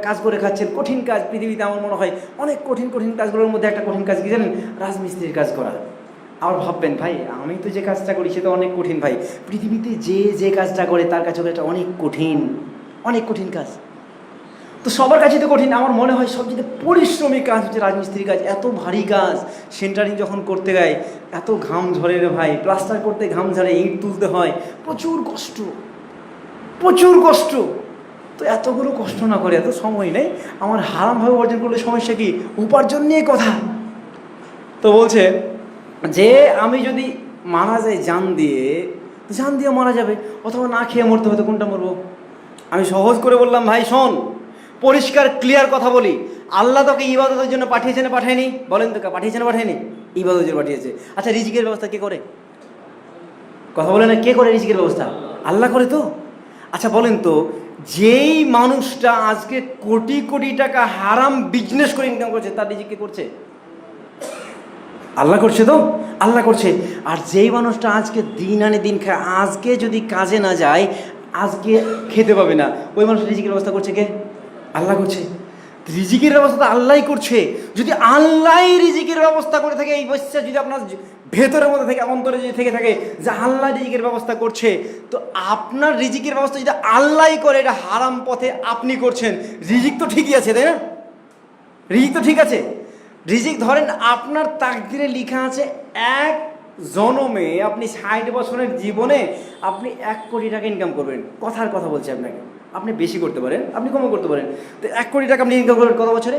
কাজ করে খাচ্ছেন, কঠিন কাজ পৃথিবীতে আমার মনে হয় অনেক কঠিন কঠিন কাজগুলোর মধ্যে একটা কঠিন কাজ কি জানেন? রাজমিস্ত্রির কাজ করা। আবার ভাববেন ভাই আমি তো যে কাজটা করি সেটা অনেক কঠিন। ভাই পৃথিবীতে যে কাজটা করে তার কাছে এটা অনেক কঠিন, অনেক কঠিন কাজ। তো সবার কাছে তো কঠিন, আমার মনে হয় সবচেয়ে পরিশ্রমী কাজ হচ্ছে রাজমিস্ত্রির কাজ। এত ভারী কাজ, সেন্টারিং যখন করতে গায় এত ঘাম ঝরে রে ভাই, প্লাস্টার করতে ঘাম ঝরে, ইট তুলতে হয়, প্রচুর কষ্ট, প্রচুর কষ্ট। তো এতগুলো কষ্ট না করে এত সময় নেই, আমার হারামভাবে উপার্জন করলে সমস্যা কি? উপার্জন নিয়ে কথা। তো বলছে যে আমি যদি মারা যাই জান দিয়ে মারা যাবে, অথবা না খেয়ে মরতে হবে, তো কোনটা মরবো? আমি সহজ করে বললাম ভাই শোন, পরিষ্কার ক্লিয়ার কথা বলি, আল্লাহ তোকে ইবাদতের জন্য পাঠিয়েছে না পাঠায়নি? বলেন তো পাঠিয়েছে না পাঠায়নি? ইবাদতের জন্য পাঠিয়েছে। আচ্ছা রিজিকের ব্যবস্থা কে করে? কথা বলে না, কে করে রিজিকের ব্যবস্থা? আল্লাহ করে। তো আচ্ছা বলেন তো, যেই মানুষটা আজকে কোটি কোটি টাকা হারাম বিজনেস করে ইনকাম করছে তার রিজিক কে করছে? আল্লাহ করছে। তো আল্লাহ করছে। আর যেই মানুষটা আজকে দিন আনে দিন খায়, আজকে যদি কাজে না যায়, আজকে খেতে পাবে না, ওই মানুষ রিজিকের ব্যবস্থা করছে কে? আল্লাহ করছে। রিজিকের ব্যবস্থা তো আল্লাহই করছে। যদি আল্লাহ রিজিকের ব্যবস্থা করে থাকে, এই বিশ্বাস যদি আপনার ভেতরের মধ্যে থেকে, অন্তরে যদি থেকে থাকে যে আল্লাহ রিজিকের ব্যবস্থা করছে, তো আপনার রিজিকের ব্যবস্থা যদি আল্লাহই করে, এটা হারাম পথে আপনি করছেন। রিজিক তো ঠিকই আছে, তাই না? রিজিক তো ঠিক আছে। রিজিক ধরেন আপনার তাকদিরে লেখা আছে এক জনমে আপনি 60 বছরের জীবনে আপনি 1 কোটি টাকা ইনকাম করবেন। কথার কথা বলছি আপনাকে, আপনি বেশি করতে পারেন, আপনি কমও করতে পারেন। তো 1 কোটি টাকা আপনি ইনকাম করবেন কত বছরে?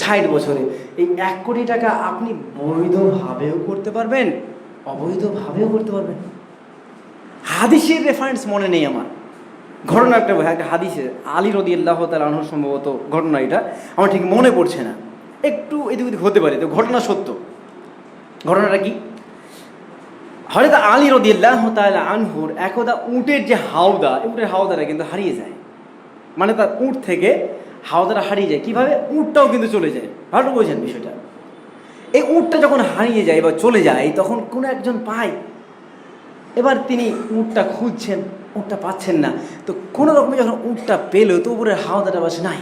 60 বছরে। এই 1 কোটি টাকা আপনি বৈধভাবেও করতে পারবেন, অবৈধভাবেও করতে পারবেন। হাদিসের রেফারেন্স মনে নেই আমার, ঘটনা একটা হাদিসে আলী রাদিয়াল্লাহু তাআলা আনহু সম্ভবত ঘটনা, এটা আমার ঠিক মনে পড়ছে না, একটু এদিক ওদিক হতে পারে, তো ঘটনা সত্য। ঘটনাটা কি? হযরত আলী রাদিয়াল্লাহু তাআলা আনহুর একদা উটের যে হাওদা, উটের হাওদাটা কিন্তু হারিয়ে যায়। মানে তার উট থেকে হাওদাটা হারিয়ে যায়। কিভাবে? উটটাও কিন্তু চলে যায়। ভালো বোঝেন বিষয়টা। এই উটটা যখন হারিয়ে যায় বা চলে যায়, তখন কোনো একজন পায়। এবার তিনি উটটা খুঁজছেন, উটটা পাচ্ছেন না। তো কোনো রকমে যখন উটটা পেল, তো উপরের হাওদাটা বাস নাই।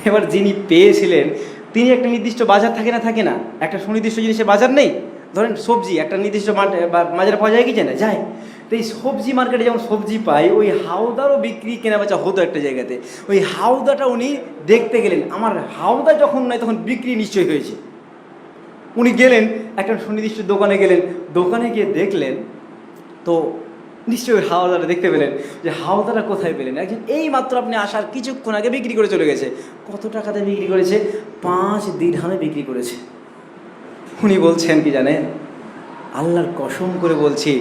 এবার যিনি পেয়েছিলেন তিনি একটা নির্দিষ্ট বাজার থাকে না, একটা সুনির্দিষ্ট জিনিসের বাজার নেই। ধরেন সবজি একটা নির্দিষ্ট বাজারে পাওয়া যায় কি যায় না? যায়। তো এই সবজি মার্কেটে যেমন সবজি পাই, ওই হাওদারও বিক্রি কেনা বেচা হতো একটা জায়গাতে। ওই হাওদাটা উনি দেখতে গেলেন, আমার হাওদা যখন নাই তখন বিক্রি নিশ্চয়ই হয়েছে। উনি গেলেন একটা সুনির্দিষ্ট দোকানে গেলেন, দোকানে গিয়ে দেখলেন তো নিশ্চয়ই হাওদাটা দেখতে পেলেন যে হাওদাটা কোথায় পেলেন? একজন এই মাত্র আপনি আসার কিছুক্ষণ আগে বিক্রি করে চলে গেছে। কত টাকাতে বিক্রি করেছে? 5 দিরহামে বিক্রি করেছে। উনি বলছেন কি জানেন? আল্লাহর কসম করে বলছি,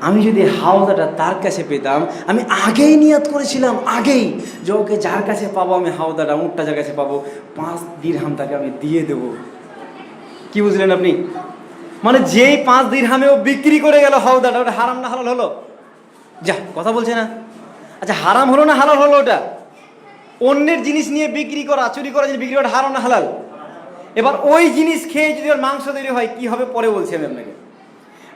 আমি যদি হাওদাটা তার কাছে পেতাম, আমি আগেই নিয়ত করেছিলাম, আগেই যে ওকে যার কাছে পাবো আমি হাওদাটা, উটটা যার কাছে পাবো, 5 দিরহাম তাকে আমি দিয়ে দেব। কি বুঝলেন আপনি? মানে যেই 5 দিরহামেও বিক্রি করে গেল হাওদাটা, ওটা হারাম না হালাল হলো? যা কথা বলছে না। আচ্ছা, হারাম হলো না হালাল হলো? ওটা অন্যের জিনিস নিয়ে বিক্রি করা, চুরি করা, যদি বিক্রি করা হারাম না হালাল? এবার ওই জিনিস খেয়ে যদি ওর মাংস তৈরি হয়, কি হবে পরে বলছি আমি আপনাকে।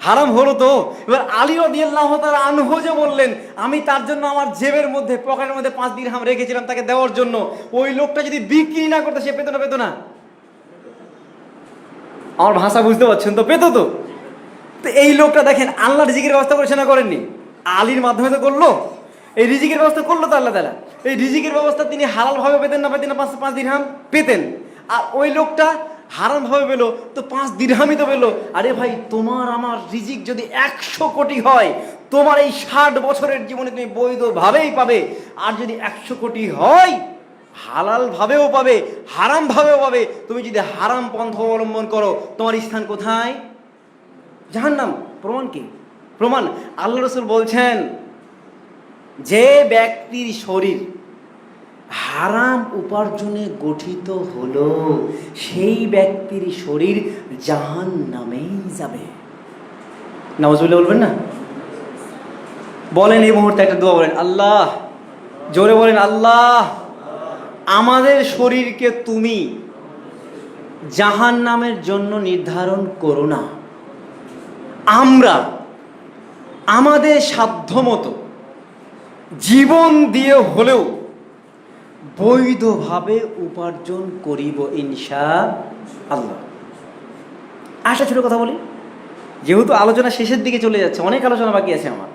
হারাম হলো তো। এবার আলী রাদিয়াল্লাহু তাআলা আনহু যে বললেন, আমি তার জন্য আমার জেবের মধ্যে, পকেটের মধ্যে 5 দিরহাম রেখেছিলাম তাকে দেওয়ার জন্য, ওই লোকটা যদি বিক্রি না করতো, সে পেতো না? আমার ভাষা বুঝতে পারছেন তো? পেতো তো। তো এই লোকটা দেখেন আল্লাহ রিজিকের ব্যবস্থা করেছে না করেননি? আলীর মাধ্যমে তো করলো। এই রিজিকের ব্যবস্থা করলো তো আল্লাহ তাআলা। এই রিজিকের ব্যবস্থা তিনি হালালভাবে পেতেন না 5 দিরহাম পেতেন, আর ওই লোকটা হারামভাবে পেলো, তো 5 দিরহামই তো পেলো। আরে ভাই, তোমার আমার রিজিক যদি 100 কোটি হয়, তোমার এই 60 বছরের জীবনে তুমি বৈধভাবেই পাবে। আর যদি 100 কোটি হয়, হালালভাবেও পাবে, হারামভাবেও পাবে। তুমি যদি হারাম পন্থা অবলম্বন করো, তোমার স্থান কোথায়? জাহান্নাম। প্রমাণ কি? প্রমাণ আল্লাহ রাসূল বলছেন, যে ব্যক্তির শরীর হারাম উপার্জনে গঠিত হলো, সেই ব্যক্তির শরীর জাহান্নামেই যাবে। নাউজুবিল্লাহ বলবেন না? বলেন এই মুহূর্তে একটা দোয়া বলেন, আল্লাহ, জোরে বলেন, আল্লাহ আমাদের শরীরকে তুমি জাহান্নামের জন্য নির্ধারণ করো না। আমরা আমাদের সাধ্যমতো জীবন দিয়ে হলেও বৈধভাবে উপার্জন করিব ইনশাআল্লাহ। আশা ছোট কথা বলি, যেহেতু আলোচনা শেষের দিকে চলে যাচ্ছে, অনেক আলোচনা বাকি আছে আমার।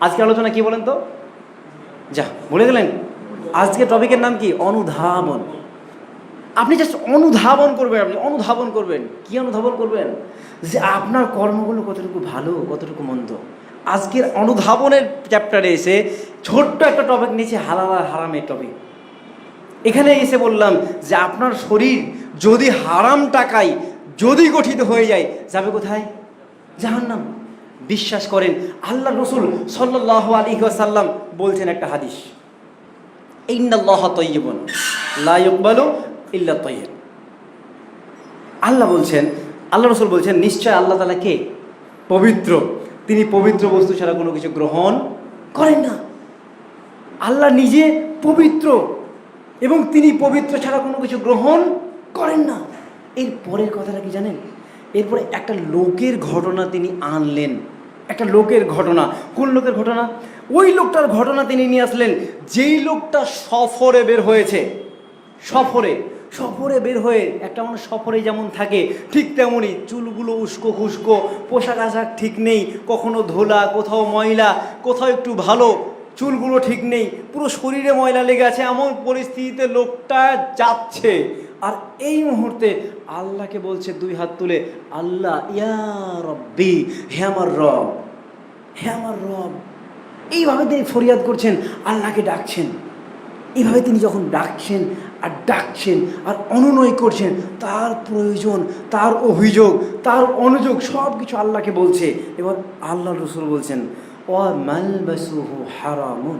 আজকে আলোচনা কি বলেন তো? যা বলে গেলেন। আজকে টপিকের নাম কি? অনুধাবন। আপনি জাস্ট অনুধাবন করবেন। আপনি অনুধাবন করবেন। কি অনুধাবন করবেন? যে আপনার কর্মগুলো কতটুকু ভালো, কতটুকু মন্দ। আজকের অনুধাবনের চ্যাপ্টারে এসে ছোট্ট একটা টপিক নিয়েছে, হালাল আর হারামের টপিক। এখানে এসে বললাম যে আপনার শরীর যদি হারাম টাকায় যদি গঠিত হয়ে যায়, যাবে কোথায়? জাহান্নাম। বিশ্বাস করেন, আল্লাহ রাসূল সাল্লাল্লাহু আলাইহি ওয়াসাল্লাম বলছেন একটা হাদিস, ইন্নাল্লাহা তাইয়্যিবুন লা ইকবালু ইল্লা তাইয়্যিব। আল্লাহ বলছেন, আল্লাহ রাসূল বলছেন, নিশ্চয় আল্লাহ তাআলা কে? পবিত্র। তিনি পবিত্র বস্তু ছাড়া কোনো কিছু গ্রহণ করেন না। আল্লাহ নিজে পবিত্র এবং তিনি পবিত্র ছাড়া কোনো কিছু গ্রহণ করেন না। এর পরের কথাটা কি জানেন? এরপরে একটা লোকের ঘটনা তিনি আনলেন। একটা লোকের ঘটনা। কোন লোকের ঘটনা? ওই লোকটার ঘটনা তিনি নিয়ে আসলেন, যেই লোকটা সফরে বের হয়েছে। সফরে সফরে বের হয়ে, একটা মানুষ সফরে যেমন থাকে ঠিক তেমনই চুলগুলো উস্কো খুস্কো, পোশাক আশাক ঠিক নেই, কখনো ধোলা, কোথাও ময়লা, কোথাও একটু ভালো, চুলগুলো ঠিক নেই, পুরো শরীরে ময়লা লেগে আছে, এমন পরিস্থিতিতে লোকটা যাচ্ছে। আর এই মুহূর্তে আল্লাহকে বলছে দুই হাত তুলে, আল্লাহ ইয়া রব্বি, হে আমার রব, হে আমার রব। এইভাবে তিনি ফরিয়াদ করছেন, আল্লাহকে ডাকছেন। এইভাবে তিনি যখন ডাকছেন আর ডাকছেন আর অনুনয় করছেন, তার প্রয়োজন, তার অভিযোগ, তার অনুযোগ সব কিছু আল্লাহকে বলছে। এবার আল্লাহ রসুল বলছেন, ও মালবাসুহু হারামুন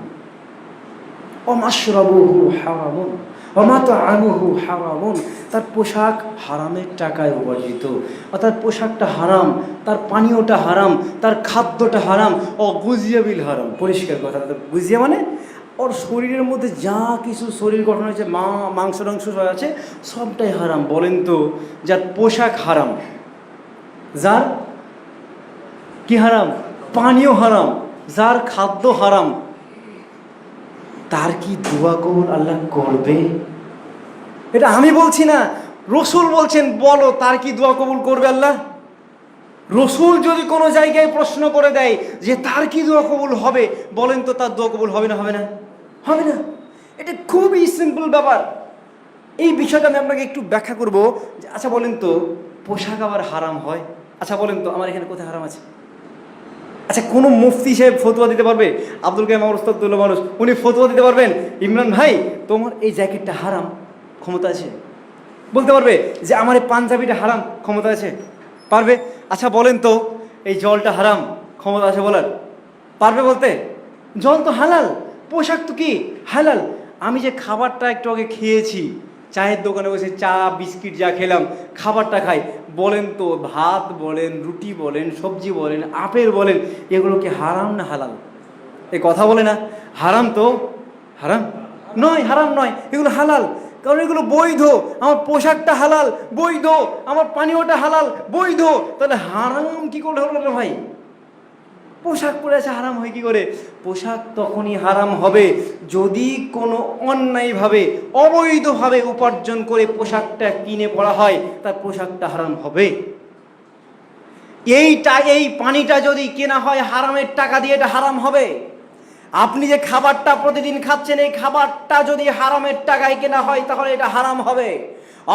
ও মাশরাবুহু হারামুন ও মাতআমুহু হারামুন। তার পোশাক হারামের টাকায় উপার্জিত, তার পোশাকটা হারাম, তার পানীয়টা হারাম, তার খাদ্যটা হারাম। ও গুজিয়া বিল হারাম, পরিষ্কার কথা। গুজিয়া মানে ওর শরীরের মধ্যে যা কিছু শরীর গঠন হয়েছে, মাংস টাংস আছে, সবটাই হারাম। বলেন তো, যার পোশাক হারাম, যার কি হারাম? পানীয় হারাম, যার খাদ্য হারাম, তার কি দোয়া কবুল আল্লাহ করবে? এটা আমি বলছি না, রসুল বলছেন। বলো, তার কি দোয়া কবুল করবে আল্লাহ? রসুল যদি কোনো জায়গায় প্রশ্ন করে দেয় যে তার কি দোয়া কবুল হবে, বলেন তো তার দোয়া কবুল হবে না? হবে না? হবে না। এটা খুবই সিম্পল ব্যাপার। এই বিষয়টা আমি আপনাকে একটু ব্যাখ্যা করব। আচ্ছা বলেন তো, পোশাক আবার হারাম হয়? আচ্ছা বলেন তো, আমার এখানে কোথায় হারাম আছে? আচ্ছা, কোনো মুফতি সাহেব ফতোয়া দিতে পারবে? আব্দুল কাইম আমার উস্তাদুল্লাহ মানুষ, উনি ফতোয়া দিতে পারবেন, ইমরান ভাই তোমার এই জ্যাকেটটা হারাম? ক্ষমতা আছে? বলতে পারবে যে আমার এই পাঞ্জাবিটা হারাম? ক্ষমতা আছে? পারবে? আচ্ছা বলেন তো, এই জলটা হারাম? ক্ষমতা আছে বলার? পারবে বলতে? জল তো হালাল, পোশাক তো কি হালাল। আমি যে খাবারটা একটু আগে খেয়েছি, চায়ের দোকানে বসে চা বিস্কিট যা খেলাম, খাবারটা খাই, বলেন তো ভাত বলেন, রুটি বলেন, সবজি বলেন, আপেল বলেন, এগুলো কি হারাম না হালাল? এই কথা বলে না, হারাম তো হারাম নয়, হারাম নয়, এগুলো হালাল, কারণ এগুলো বৈধ। আমার পোশাকটা হালাল, বৈধ, আমার পানীয়টা হালাল, বৈধ, তাহলে হারাম কি করে হলো ভাই? পোশাক পরে আছে, হারাম হয় কি করে? পোশাক তখনই হারাম হবে যদি কোনো অন্যায়ভাবে, অবৈধভাবে উপার্জন করে পোশাকটা কিনে পরা হয়, তার পোশাকটা হারাম হবে। এই পানিটা যদি কেনা হয় হারামের টাকা দিয়ে, এটা হারাম হবে। আপনি যে খাবারটা প্রতিদিন খাচ্ছেন, এই খাবারটা যদি হারামের টাকায় কেনা হয়, তাহলে এটা হারাম হবে।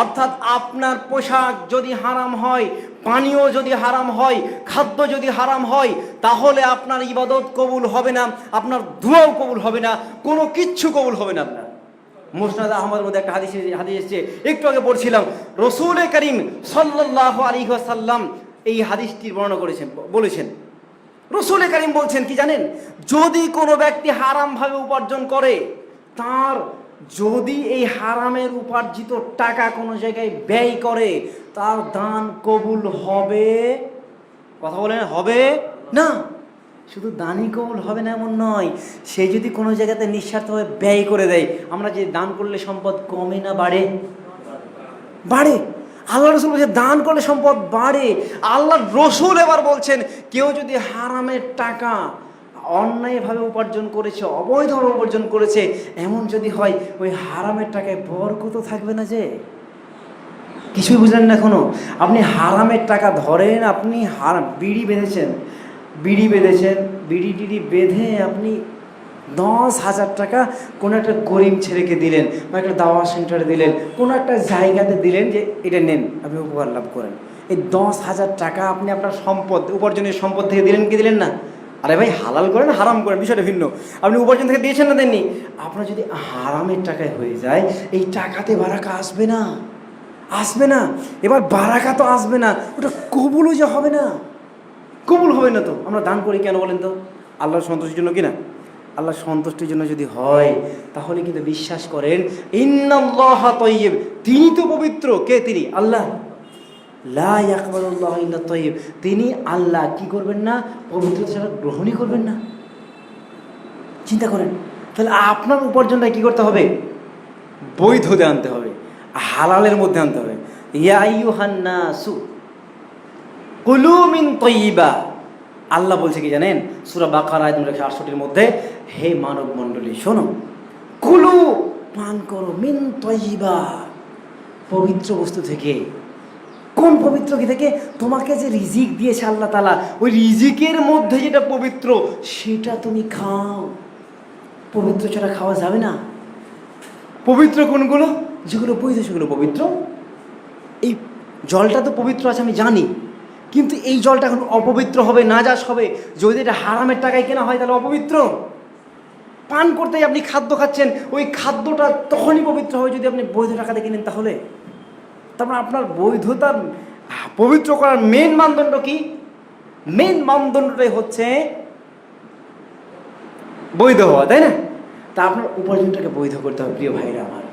অর্থাৎ আপনার পোশাক যদি হারাম হয়, পানীয় যদি হারাম হয়, খাদ্য যদি হারাম হয়, তাহলে আপনার ইবাদত কবুল হবে না, আপনার দুয়াও কবুল হবে না, কোনো কিচ্ছু কবুল হবে না আপনার। মুসনাদ আহমদের মধ্যে একটা হাদিস এসেছে, একটু আগে পড়ছিলাম, রসুল করিম সাল্লাল্লাহু আলাইহি ওয়াসাল্লাম এই হাদিসটির বর্ণনা করেছেন, বলেছেন, রসুল করিম বলছেন কি জানেন? যদি কোনো ব্যক্তি হারামভাবে উপার্জন করে, তার যদি এই হারামের উপার্জিত টাকা কোনো জায়গায় ব্যয় করে, তার দান কবুল হবে? কথা বলেন, হবে না। শুধু দানই কবুল হবে না এমন নয়, সে যদি কোনো জায়গাতে নিঃস্বার্থভাবে ব্যয় করে দেয়। আমরা যে দান করলে সম্পদ কমে না বাড়ে? বাড়ে। আল্লাহ রসুল বলছে দান করলে সম্পদ বাড়ে। আল্লাহ রসুল এবার বলছেন, কেউ যদি হারামের টাকা অন্যায়ভাবে উপার্জন করেছে, অবৈধভাবে উপার্জন করেছে, এমন যদি হয়, ওই হারামের টাকায় বরকত থাকবে না। যে কিছুই বুঝলেন না এখনো? আপনি হারামের টাকা ধরেন, আপনি বিড়ি বেঁধেছেন, বিড়ি টিড়ি বেঁধে আপনি 10,000 টাকা কোনো একটা গরিব ছেলেকে দিলেন, বা একটা দাওয়া সেন্টারে দিলেন, কোনো একটা জায়গাতে দিলেন যে এটা নেন, আপনি উপকার লাভ করেন। এই 10,000 টাকা আপনি আপনার সম্পদ, উপার্জনের সম্পদ থেকে দিলেন কি দিলেন না? আরে ভাই, হালাল করেন হারাম করেন বিষয়টা ভিন্ন। আপনি উপার্জন থেকে দিয়েছেন না দেননি? আপনার যদি হারামের টাকায় হয়ে যায়, এই টাকাতে বারাকা আসবে না, আসবে না। এবার বারাকা তো আসবে না, ওটা কবুলও যে হবে না, কবুল হবে না। তো আমরা দান করি কেন বলেন তো? আল্লাহর সন্তুষ্টির জন্য কিনা? আল্লাহ সন্তুষ্টির জন্য যদি হয়, তাহলে কিন্তু বিশ্বাস করেন, ইন্নাল্লাহা তাইয়্যিব, তিনি তো পবিত্র। কে তিনি? আল্লাহ। লা ইয়াকবালুল্লাহু ইল্লা তাইয়্যিব, তিনি আল্লাহ কি করবেন না? পবিত্রতা ছাড়া গ্রহণই করবেন না। চিন্তা করেন, তাহলে আপনার উপার্জনটা কি করতে হবে? বৈধতে আনতে হবে, হালালের মধ্যে আনতে হবে। ইয়া আইয়ুহান নাসু কুলু মিন তাইয়্যিবা আল্লাহ বলছে কি জানেন সূরা বাকারা আয়াত নম্বর 168 মধ্যে, হে মানব মণ্ডলী শোনো, কুলু পান করো মিন তয়্যিবা, পবিত্র বস্তু থেকে। কোন পবিত্র কি থেকে? তোমাকে যে রিজিক দিয়েছে আল্লাহ তাআলা, ওই রিজিকের মধ্যে যেটা পবিত্র সেটা তুমি খাও। পবিত্র ছাড়া খাওয়া যাবে না। পবিত্র কোনগুলো? যেগুলো বৈধ সেগুলো পবিত্র। এই জলটা তো পবিত্র আছে আমি জানি, কিন্তু এই জলটা এখন অপবিত্র হবে, নাজাস হবে। যদি এটা হারামের টাকায় কেনা হয় তাহলে অপবিত্র। পান করতেই আপনি খাদ্য খাচ্ছেন, ওই খাদ্যটা তখনই পবিত্র হবে যদি আপনি বৈধ টাকাতে কিনেন। তাহলে তারপর আপনার বৈধতার পবিত্র করার মেন মানদণ্ড কি? মেন মানদণ্ডটাই হচ্ছে বৈধ হওয়া, তাই না? তা আপনার উপার্জনটাকে বৈধ করতে হবে প্রিয় ভাইরা আমার।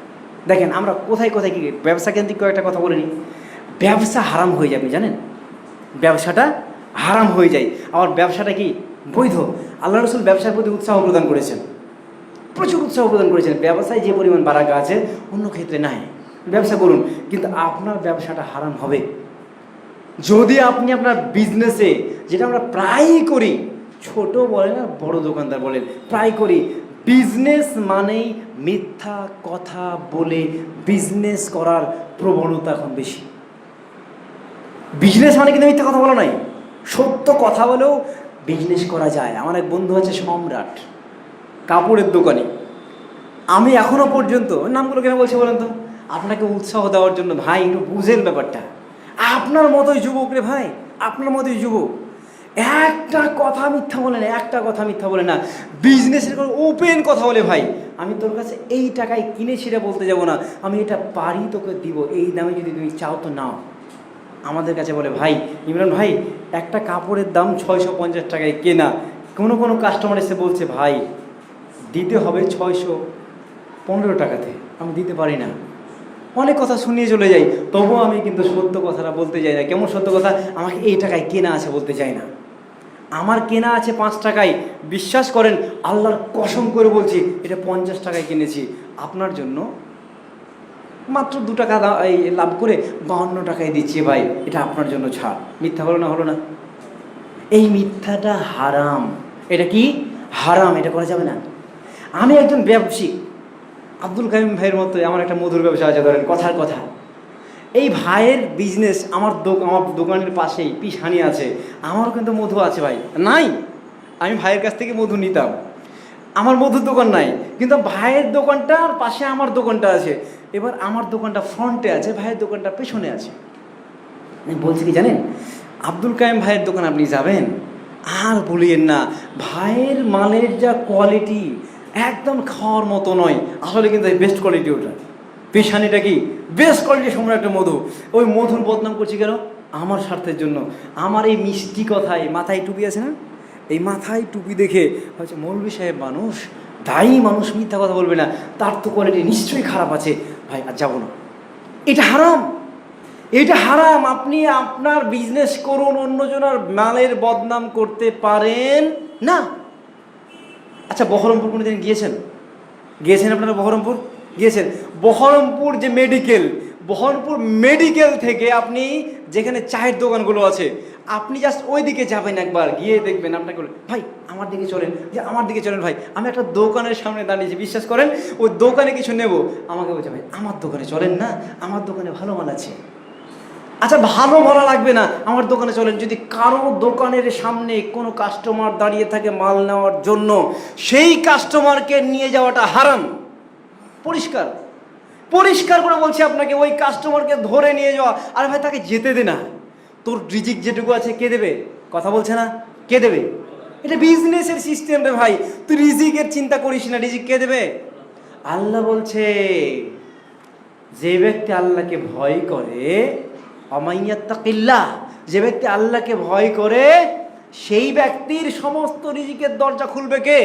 দেখেন আমরা কোথায় কোথায় কি ব্যবসা কেন্দ্রিক কয়েকটা কথা বলে নিই। ব্যবসা হারাম হয়ে যাবে জানেন, ব্যবসাটা হারাম হয়ে যায়। আবার ব্যবসাটা কি বৈধ। আল্লাহ রসুল ব্যবসার প্রতি উৎসাহ প্রদান করেছেন, প্রচুর উৎসাহ প্রদান করেছেন। ব্যবসায় যে পরিমাণ বারাকা আছে অন্য ক্ষেত্রে নাই। ব্যবসা করুন, কিন্তু আপনার ব্যবসাটা হারাম হবে যদি আপনি আপনার বিজনেসে, যেটা আমরা প্রায়ই করি, ছোট বলেন আর বড় দোকানদার বলেন, প্রায় করি, বিজনেস মানেই মিথ্যা কথা বলে বিজনেস করার প্রবণতা এখন বেশি। বিজনেস মানে কিন্তু মিথ্যা কথা বলা নয়, সত্য কথা বলেও বিজনেস করা যায়। আমার এক বন্ধু আছে সম্রাট, কাপড়ের দোকানে। আমি এখনো পর্যন্ত, নামগুলো কেন বলছি বলেন তো? আপনাকে উৎসাহ দেওয়ার জন্য। ভাই একটু বুঝেন ব্যাপারটা, আপনার মতোই যুবক রে ভাই, আপনার মতোই যুবক। একটা কথা মিথ্যা বলে না, একটা কথা মিথ্যা বলে না, বিজনেসের কোনো ওপেন কথা বলে। ভাই আমি তোর কাছে এই টাকায় কিনেছি এটা বলতে যাব না, আমি এটা পারি তোকে দিব, এই দামে যদি তুমি চাও তো নাও। আমাদের কাছে বলে, ভাই ইমরান ভাই একটা কাপড়ের দাম 650 টাকায় কেনা, কোনো কোনো কাস্টমার এসে বলছে ভাই দিতে হবে 615 টাকাতে, আমি দিতে পারি না। অনেক কথা শুনিয়ে চলে যাই, তবুও আমি কিন্তু সত্য কথাটা বলতে যাই না। কেমন সত্য কথা? আমাকে এই টাকায় কেনা আছে বলতে চাই না। আমার কেনা আছে 5 টাকায়, বিশ্বাস করেন আল্লাহর কসম করে বলছি এটা 50 টাকায় কিনেছি, আপনার জন্য মাত্র 2 টাকা লাভ করে 52 টাকায় দিচ্ছি ভাই, এটা আপনার জন্য ছাড়। মিথ্যা হলো না? হলো না? এই মিথ্যাটা হারাম। এটা কি হারাম? এটা করা যাবে না। আমি একজন ব্যবসায়িক, আব্দুল কাইম ভাইয়ের মতো আমার একটা মধুর ব্যবসা আছে, ধরেন কথার কথা। এই ভাইয়ের বিজনেস আমার দোকানের পাশেই পিছানি আছে, আমারও কিন্তু মধু আছে ভাই, নাই আমি ভাইয়ের কাছ থেকে মধু নিতাম, আমার মধুর দোকান নাই, কিন্তু ভাইয়ের দোকানটার পাশে আমার দোকানটা আছে। এবার আমার দোকানটা ফ্রন্টে আছে, ভাইয়ের দোকানটা পেছনে আছে। আমি বলছি কি জানেন, আব্দুল কাইম ভাইয়ের দোকান আপনি যাবেন আর বলিয়েন না, ভাইয়ের মালের যা কোয়ালিটি একদম খাওয়ার মতো নয়, আসলে কিন্তু বেস্ট কোয়ালিটি। ওটা পেশানিটা কি বেস্ট কোয়ালিটি, সম্রাট একটা মধু। ওই মধুর বদনাম করছি কেন? আমার স্বার্থের জন্য। আমার এই মিষ্টি কথায়, মাথায় টুপি আছে না, এই মাথায় টুপি দেখে হচ্ছে মৌলভী সাহেব মানুষ, দায়ী মানুষ, মিথ্যা কথা বলবে না, তার তো কোয়ালিটি নিশ্চয়ই খারাপ আছে। ভাই আর যাবো না, এটা হারাম, এটা হারাম। আপনি আপনার বিজনেস করুন, অন্যজনের মালের বদনাম করতে পারেন না। আচ্ছা বহরমপুর কোনোদিন গিয়েছেন? গিয়েছেন আপনারা? বহরমপুর গিয়েছেন? বহরমপুর যে মেডিকেল, বহরমপুর মেডিকেল থেকে আপনি যেখানে চায়ের দোকানগুলো আছে, আপনি জাস্ট ওই দিকে যাবেন, একবার গিয়ে দেখবেন। আপনাকে বলে ভাই আমার দিকে চলেন, যে আমার দিকে চলেন ভাই, আমি একটা দোকানের সামনে দাঁড়িয়েছি, বিশ্বাস করেন ওই দোকানে কিছু নেব, আমাকে বলছে ভাই আমার দোকানে চলেন না, আমার দোকানে ভালো মাল আছে। আচ্ছা ভালো ভালো লাগবে না, আমার দোকানে চলেন। যদি কারো দোকানের সামনে কোনো কাস্টমার দাঁড়িয়ে থাকে মাল নেওয়ার জন্য, সেই কাস্টমারকে নিয়ে যাওয়াটা হারাম। পরিষ্কার পরিষ্কার করে বলছি আপনাকে, ওই কাস্টমারকে ধরে নিয়ে যাওয়া। আরে ভাই তাকে যেতে দে না, তোর রিজিক যেটুকু আছে কে দেবে? কথা বলছে না, কে দেবে? এটা বিজনেসের সিস্টেম রে ভাই, তুই রিজিকের চিন্তা করিস না, রিজিক কে দেবে? আল্লাহ বলছে যে ব্যক্তি আল্লাহকে ভয় করে, অমাইয়াত্তাকিল্লাহ, যে ব্যক্তি আল্লাহকে ভয় করে সেই ব্যক্তির সমস্ত রিজিকের দরজা খুলবে কে?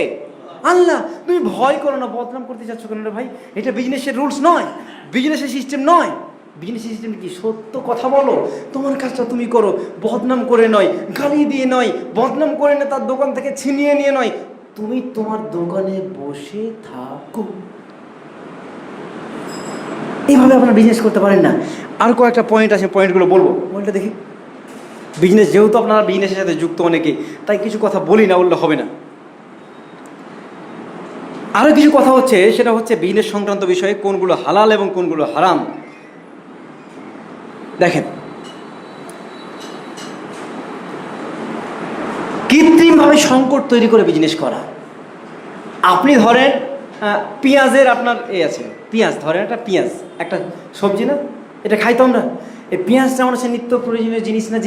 আল্লাহ। তুমি ভয় করো না, বদনাম করতে চাচ্ছ কেন রে ভাই? এটা বিজনেসের রুলস নয়, বিজনেসের সিস্টেম নয়। বিজনেসের সিস্টেম কি? সত্য কথা বলো, তোমার কাজটা তুমি করো, বদনাম করে নয়, গালি দিয়ে নয়, বদনাম করে না, তার দোকান থেকে ছিনিয়ে নিয়ে নয়, তুমি তোমার দোকানে বসে থাকো। এইভাবে আপনারা বিজনেস করতে পারেন না। আর কয়েকটা পয়েন্ট আছে, পয়েন্টগুলো বলবো। পয়েন্টটা দেখি, বিজনেস, যেহেতু আপনারা বিজনেসের সাথে যুক্ত অনেকে, তাই কিছু কথা বলি না বললে হবে না। আরও কিছু কথা হচ্ছে, সেটা হচ্ছে বিজনেস সংক্রান্ত বিষয়ে কোনগুলো হালাল এবং কোনগুলো হারাম। দেখেন, কৃত্রিমভাবে সংকট তৈরি করে বিজনেস করা। আপনি ধরেন পেঁয়াজের আপনার আছে, পেঁয়াজ ধরেন, একটা পেঁয়াজ একটা সবজি না, এটা খাই তো আমরা। এই পেঁয়াজটা আমার হচ্ছে নিত্য প্রয়োজনীয় জিনিস না,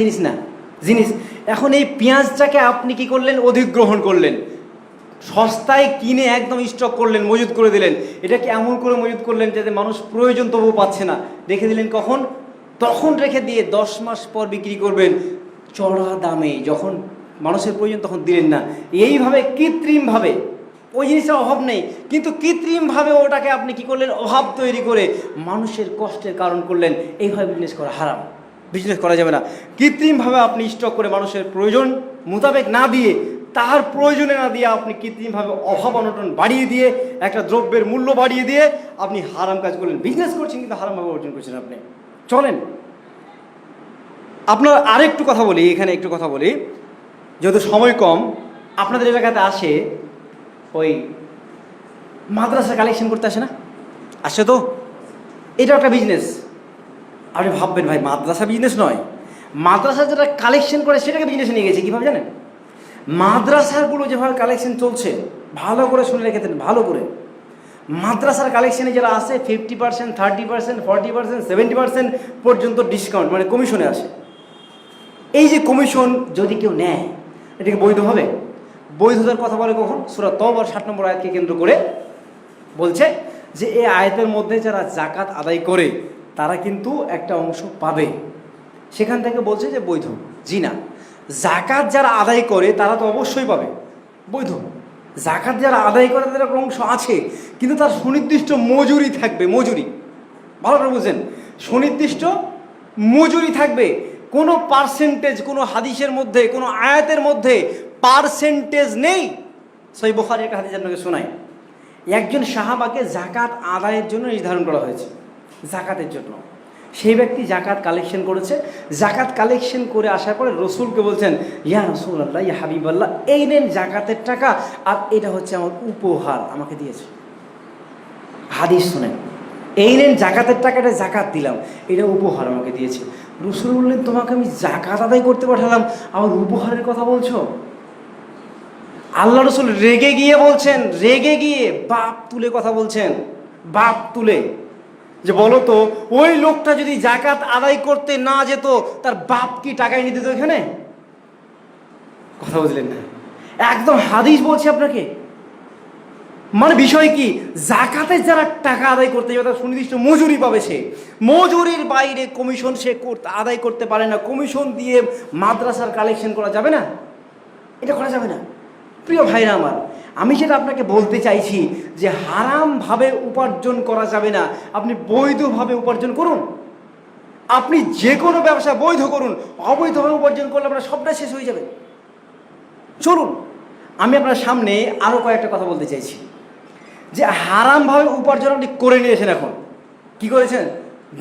জিনিস। এখন এই পেঁয়াজটাকে আপনি কি করলেন, অধিগ্রহণ করলেন, সস্তায় কিনে একদম স্টক করলেন, মজুত করে দিলেন। এটাকে এমন করে মজুত করলেন যাতে মানুষ প্রয়োজন তবুও পাচ্ছে না, রেখে দিলেন কখন, তখন রেখে দিয়ে 10 মাস পর বিক্রি করবেন চড়া দামে, যখন মানুষের প্রয়োজন তখন দিলেন না। এইভাবে কৃত্রিমভাবে, ওই জিনিসটার অভাব নেই কিন্তু কৃত্রিমভাবে ওটাকে আপনি কি করলেন, অভাব তৈরি করে মানুষের কষ্টের কারণ করলেন। এইভাবে বিজনেস করা হারাম, বিজনেস করা যাবে না। কৃত্রিমভাবে আপনি স্টক করে মানুষের প্রয়োজন মোতাবেক না দিয়ে, তার প্রয়োজনে না দিয়ে আপনি কৃত্রিমভাবে অভাব অনটন বাড়িয়ে দিয়ে, একটা দ্রব্যের মূল্য বাড়িয়ে দিয়ে আপনি হারাম কাজ করলেন। বিজনেস করছেন কিন্তু হারামভাবে অর্জন করছেন আপনি। চলেন আপনার আরেকটু কথা বলি, এখানে একটু কথা বলি, যেহেতু সময় কম। আপনাদের এলাকাতে আসে ওই মাদ্রাসা কালেকশন করতে আসে না, আসে তো, এটা একটা বিজনেস। আপনি ভাববেন ভাই মাদ্রাসা বিজনেস নয়, মাদ্রাসা যেটা কালেকশন করে সেটাকে বিজনেসে নিয়ে গেছে। কীভাবে জানেন, মাদ্রাসাগুলো যেভাবে কালেকশন চলছে, ভালো করে শুনে রেখে দেন, ভালো করে। মাদ্রাসার কালেকশনে যারা আসে 50%, 30%, 40%, 70% পর্যন্ত ডিসকাউন্ট, মানে কমিশনে আসে। এই যে কমিশন যদি কেউ নেয়, এটাকে বৈধ হবে? বৈধতার কথা বলে কখন? সূরা তওবার 60 নম্বর আয়াতকে কেন্দ্র করে বলছে যে এই আয়াতের মধ্যে যারা জাকাত আদায় করে তারা কিন্তু একটা অংশ পাবে, সেখান থেকে বলছে যে বৈধ। জি না, জাকাত যারা আদায় করে তারা তো অবশ্যই পাবে, বৈধ। জাকাত যারা আদায় করে তাদের একটা অংশ আছে, কিন্তু তার সুনির্দিষ্ট মজুরি থাকবে, মজুরি, ভালো করে বুঝছেন, সুনির্দিষ্ট মজুরি থাকবে। কোনো পার্সেন্টেজ, কোনো হাদিসের মধ্যে, কোনো আয়াতের মধ্যে পার্সেন্টেজ নেই। সহিহ বুখারীর একটা হাদিস আপনাকে শোনাই। একজন সাহাবাকে জাকাত আদায়ের জন্য নির্ধারণ করা হয়েছে, জাকাতের জন্য। সেই ব্যক্তি জাকাত কালেকশন করেছে। জাকাত কালেকশন করে আসার পরে রসুলকে বলছেন, ইয়া রাসূলুল্লাহ, ইয়া হাবিবাল্লাহ, এই নেন জাকাতের টাকা, আর এটা হচ্ছে আমার উপহার, আমাকে দিয়েছে। হাদিস শোনেন, এই নেন জাকাতের টাকাটা, জাকাত দিলাম, এটা উপহার আমাকে দিয়েছে। রসুল বললেন, তোমাকে আমি জাকাত আদায় করতে পাঠালাম, আমার উপহারের কথা বলছো? আল্লাহ রসুল রেগে গিয়ে বলছেন, রেগে গিয়ে বাপ তুলে কথা বলছেন, বাপ তুলে, যে বলো তো ওই লোকটা যদি জাকাত আদায় করতে না যেত, তার বাপ কি টাকায় নিতে দিত এখানে? কথা বুঝলেন না? একদম হাদিস বলছি আপনাকে। মানে বিষয় কি, জাকাতে যারা টাকা আদায় করতে যাবে তার সুনির্দিষ্ট মজুরি পাবে, সে মজুরির বাইরে কমিশন সে আদায় করতে পারে না। কমিশন দিয়ে মাদ্রাসার কালেকশন করা যাবে না, এটা করা যাবে না। প্রিয় ভাইরা আমার, আমি যেটা আপনাকে বলতে চাইছি যে হারামভাবে উপার্জন করা যাবে না, আপনি বৈধভাবে উপার্জন করুন। আপনি যে কোনো ব্যবসা বৈধ করুন, অবৈধভাবে উপার্জন করলে আপনার সবটা শেষ হয়ে যাবে। চলুন আমি আপনার সামনে আরও কয়েকটা কথা বলতে চাইছি যে হারামভাবে উপার্জন আপনি করে নিয়েছেন, এখন কি করেছেন,